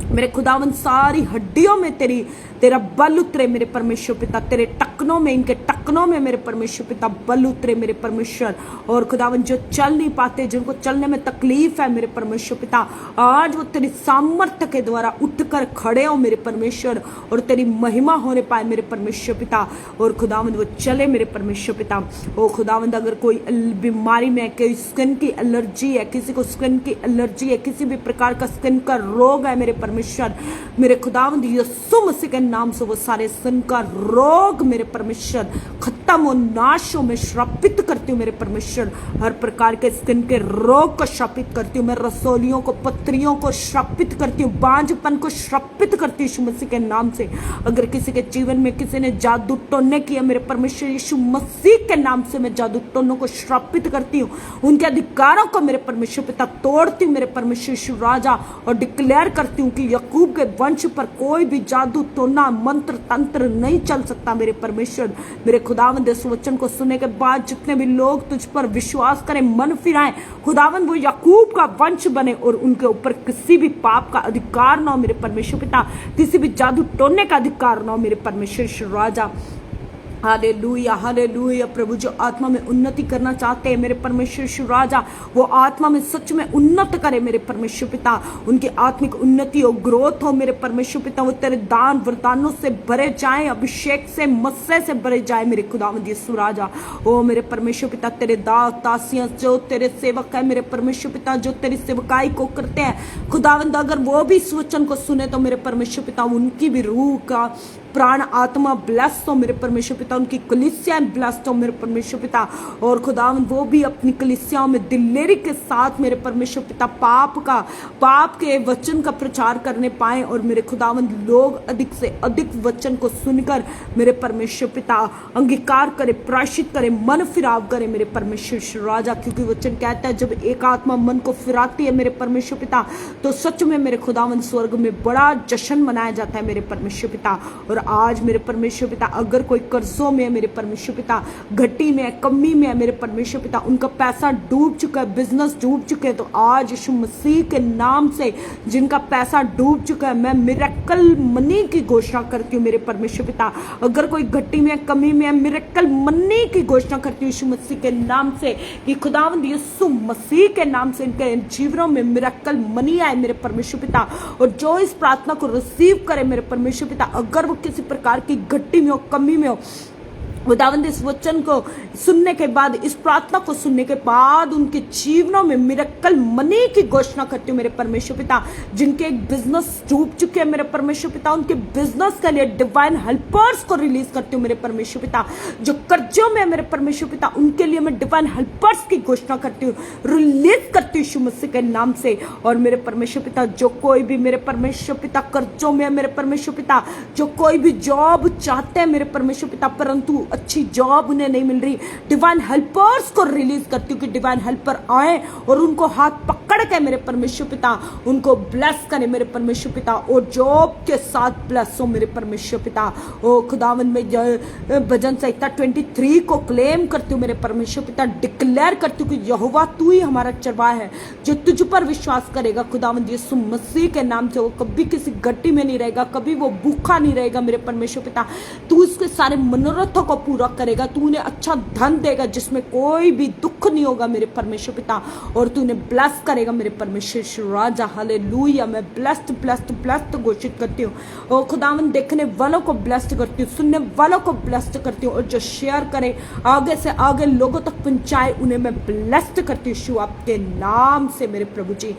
Speaker 2: मेरे खुदावंद सारी हड्डियों में तेरा बल उतरे मेरे परमेश्वर पिता, तेरे टकनों में इनके टकनों में मेरे परमेश्वर पिता बल उतरे मेरे परमेश्वर। और खुदावंद जो चल नहीं पाते, जिनको चलने में तकलीफ है मेरे परमेश्वर पिता, आज वो तेरी सामर्थ्य के द्वारा उठकर खड़े हो मेरे परमेश्वर और तेरी महिमा होने पाए मेरे परमेश्वर पिता। और खुदावंद वो चले मेरे परमेश्वर पिता। ओ खुदावंद अगर कोई बीमारी में, कोई स्किन की एलर्जी है, किसी को स्किन की एलर्जी है, किसी भी प्रकार का स्किन का रोग है मेरे परमेश्वर, मेरे खुदावंद यीशु मसीह के नाम से वो सारे स्किन का रोग मेरे परमेश्वर खत्म हो, नाश हो। मैं श्रापित करती हूँ मेरे परमेश्वर हर प्रकार के स्किन के रोग को श्रापित करती हूँ, मैं रसोलियों को, पत्रियों को श्रापित करती हूँ, बांझपन को श्रापित करती हूँ यीशु मसीह के नाम से। अगर किसी के जीवन में किसी ने जादू टोने किया मेरे परमेश्वर यीशु मसीह के नाम से मैं जादू टोनों को श्रापित करती हूँ, उनके अधिकारों को मेरे परमेश्वर पिता तोड़ती हूँ मेरे परमेश्वर यीशु राजा। और डिक्लेयर करती हूँ कि याकूब के वंश पर कोई भी जादू टोना मंत्र तंत्र नहीं चल सकता मेरे परमेश्वर। मेरे खुदावंद इस वचन को सुनने के बाद जितने भी लोग तुझ पर विश्वास करें, मन फिराएं, खुदावंद वो याकूब का वंश बने और उनके ऊपर किसी भी पाप का अधिकार ना हो मेरे परमेश्वर पिता, किसी भी जादू टोने का अधिकार ना हो मेरे परमेश्वर राजा। Hallelujah hallelujah. प्रभु जो आत्मा में उन्नति करना चाहते हैं मेरे परमेश्वर यीशु राजा, वो आत्मा में सच में उन्नत करे मेरे परमेश्वर पिता, उनकी आत्मिक उन्नति हो, ग्रोथ हो मेरे परमेश्वर पिता। वो तेरे दान वरदानों से भरे जाएं, अभिषेक से, मस्से से भरे जाए मेरे खुदावंद यीशु राजा। ओ मेरे परमेश्वर पिता, तेरे दास दासियां जो तेरे सेवक है मेरे परमेश्वर पिता, जो तेरी सेवकाई को करते हैं खुदावंद, अगर वो भी इस वचन को सुने तो मेरे परमेश्वर पिता उनकी भी रूह का प्राण आत्मा ब्लेस्ड हो मेरे परमेश्वर पिता, उनकी कलीसियां ब्लेस्ड हो मेरे परमेश्वर पिता। और खुदावंद वो भी अपनी कलीसियाओं में दिलेरी के साथ मेरे परमेश्वर पिता पाप के वचन का प्रचार करने पाए और मेरे खुदावंद लोग अधिक से अधिक वचन को सुनकर मेरे परमेश्वर पिता अंगीकार करे, प्रायश्चित करे, मन फिराव करे मेरे परमेश्वर राजा। क्योंकि वचन कहता है जब एक आत्मा मन को फिराती है मेरे परमेश्वर पिता, तो सच में मेरे खुदावंद स्वर्ग में बड़ा जश्न मनाया जाता है मेरे परमेश्वर पिता। और आज मेरे परमेश्वर पिता अगर कोई कर्जों में है मेरे परमेश्वर पिता, घटी में है, कमी में है मेरे परमेश्वर पिता, उनका पैसा डूब चुका है, बिजनेस डूब चुके हैं, तो आज यीशु मसीह के नाम से जिनका पैसा डूब चुका है मैं मिरेकल मनी की घोषणा करती हूँ मेरे परमेश्वर पिता। अगर कोई घटी में है, कमी में है, मिरेकल मनी की घोषणा करती हूँ यीशु मसीह के नाम से कि खुदावंद यीशु मसीह के नाम से इनके जीवनों में मिरेकल मनी आए मेरे परमेश्वर पिता। और जो इस प्रार्थना को रिसीव करे मेरे परमेश्वर पिता, अगर वो किसी प्रकार की घटी में हो, कमी में हो, खुदावंद इस वचन को सुनने के बाद, इस प्रार्थना को सुनने के बाद उनके जीवनों में मिरेकल मनी की घोषणा करती हूँ मेरे परमेश्वर पिता। जिनके एक बिजनेस डूब चुके हैं मेरे परमेश्वर पिता, उनके बिजनेस के लिए डिवाइन हेल्पर्स को रिलीज करती हूँ मेरे परमेश्वर पिता। जो कर्जों में है मेरे परमेश्वर पिता, उनके लिए मैं डिवाइन हेल्पर्स की घोषणा करती हूँ, रिलीज करती हूँ यीशु मसीह के नाम से। और मेरे परमेश्वर पिता जो कोई भी मेरे परमेश्वर पिता कर्जों में है मेरे परमेश्वर पिता, जो कोई भी जॉब चाहते हैं मेरे परमेश्वर पिता परंतु अच्छी जॉब उन्हें नहीं मिल रही, डिवाइन हेल्पर्स को रिलीज करती हूँ कि डिवाइन हेल्पर आए और उनको हाथ पकड़ के मेरे परमेश्वर पिता उनको ब्लेस करे मेरे परमेश्वर पिता, और जॉब के साथ ब्लेस हो मेरे परमेश्वर पिता। ओ खुदावन में भजन संहिता 23 को क्लेम करती हूँ मेरे परमेश्वर पिता, डिक्लेयर करती हूँ कि यहोवा तू ही हमारा चरवाहा है, जो तुझ पर विश्वास करेगा खुदावन यीशु मसीह के नाम से वो कभी किसी गड्डी में नहीं रहेगा, कभी वो भूखा नहीं रहेगा मेरे परमेश्वर पिता। तू उसके सारे मनोरथों को पूरा करेगा, तू उन्हें अच्छा धन देगा जिसमें कोई भी दुख नहीं होगा मेरे परमेश्वर पिता, और तू उन्हें ब्लेस करेगा मेरे परमेश्वर राजा। हालेलुया। मैं ब्लेस्ड ब्लेस्ड ब्लेस्ड घोषित करती हूँ। और खुदावन देखने वालों को ब्लेस्ड करती हूँ, सुनने वालों को ब्लेस्ड करती हूँ, और जो शेयर करे आगे से आगे लोगों तक पहुंचाए उन्हें मैं ब्लेस्ड करती हूँ यीशु आपके नाम से मेरे प्रभु जी।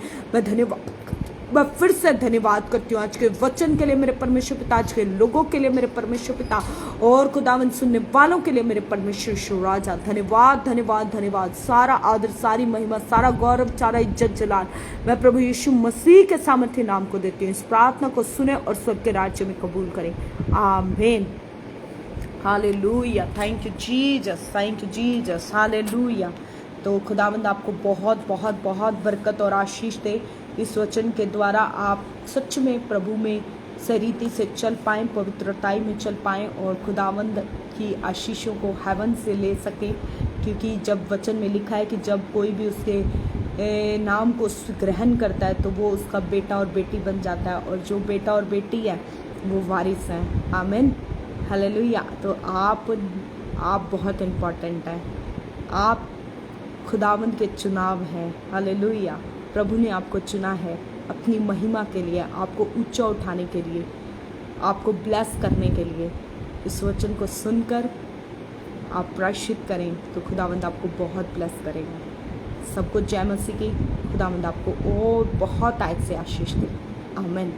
Speaker 2: मैं फिर से धन्यवाद करती हूँ आज के वचन के लिए मेरे परमेश्वर पिता, आज के लोगों के लिए मेरे परमेश्वर पिता, और खुदावन सुनने वालों के लिए मेरे परमेश्वर यीशु राजा। धन्यवाद धन्यवाद धन्यवाद। सारा आदर, सारी महिमा, सारा गौरव, सारा इज्जत जलाल मैं प्रभु यीशु मसीह के सामर्थ्य नाम को देती हूँ। इस प्रार्थना को सुने और स्वर्ग के राज्य में कबूल करें। आमीन। Hallelujah. Thank you Jesus, thank you Jesus. Hallelujah. तो खुदावंद आपको बहुत बहुत बहुत बरकत और आशीष दे। इस वचन के द्वारा आप सच में प्रभु में सरीती से चल पाएँ, पवित्रताई में चल पाएँ, और खुदावंद की आशीषों को हेवन से ले सकें, क्योंकि जब वचन में लिखा है कि जब कोई भी उसके नाम को ग्रहण करता है तो वो उसका बेटा और बेटी बन जाता है, और जो बेटा और बेटी है वो वारिस हैं। आमीन। हालेलुया। तो आप बहुत इम्पॉर्टेंट हैं, आप खुदावंद के चुनाव हैं। हालेलुया। प्रभु ने आपको चुना है अपनी महिमा के लिए, आपको ऊंचा उठाने के लिए, आपको ब्लेस करने के लिए। इस वचन को सुनकर आप प्रायश्चित करें तो खुदावंद आपको बहुत ब्लेस करेगा। सबको जय मसीह की। खुदावंद आपको और बहुत आयत से आशीष दे। आमीन।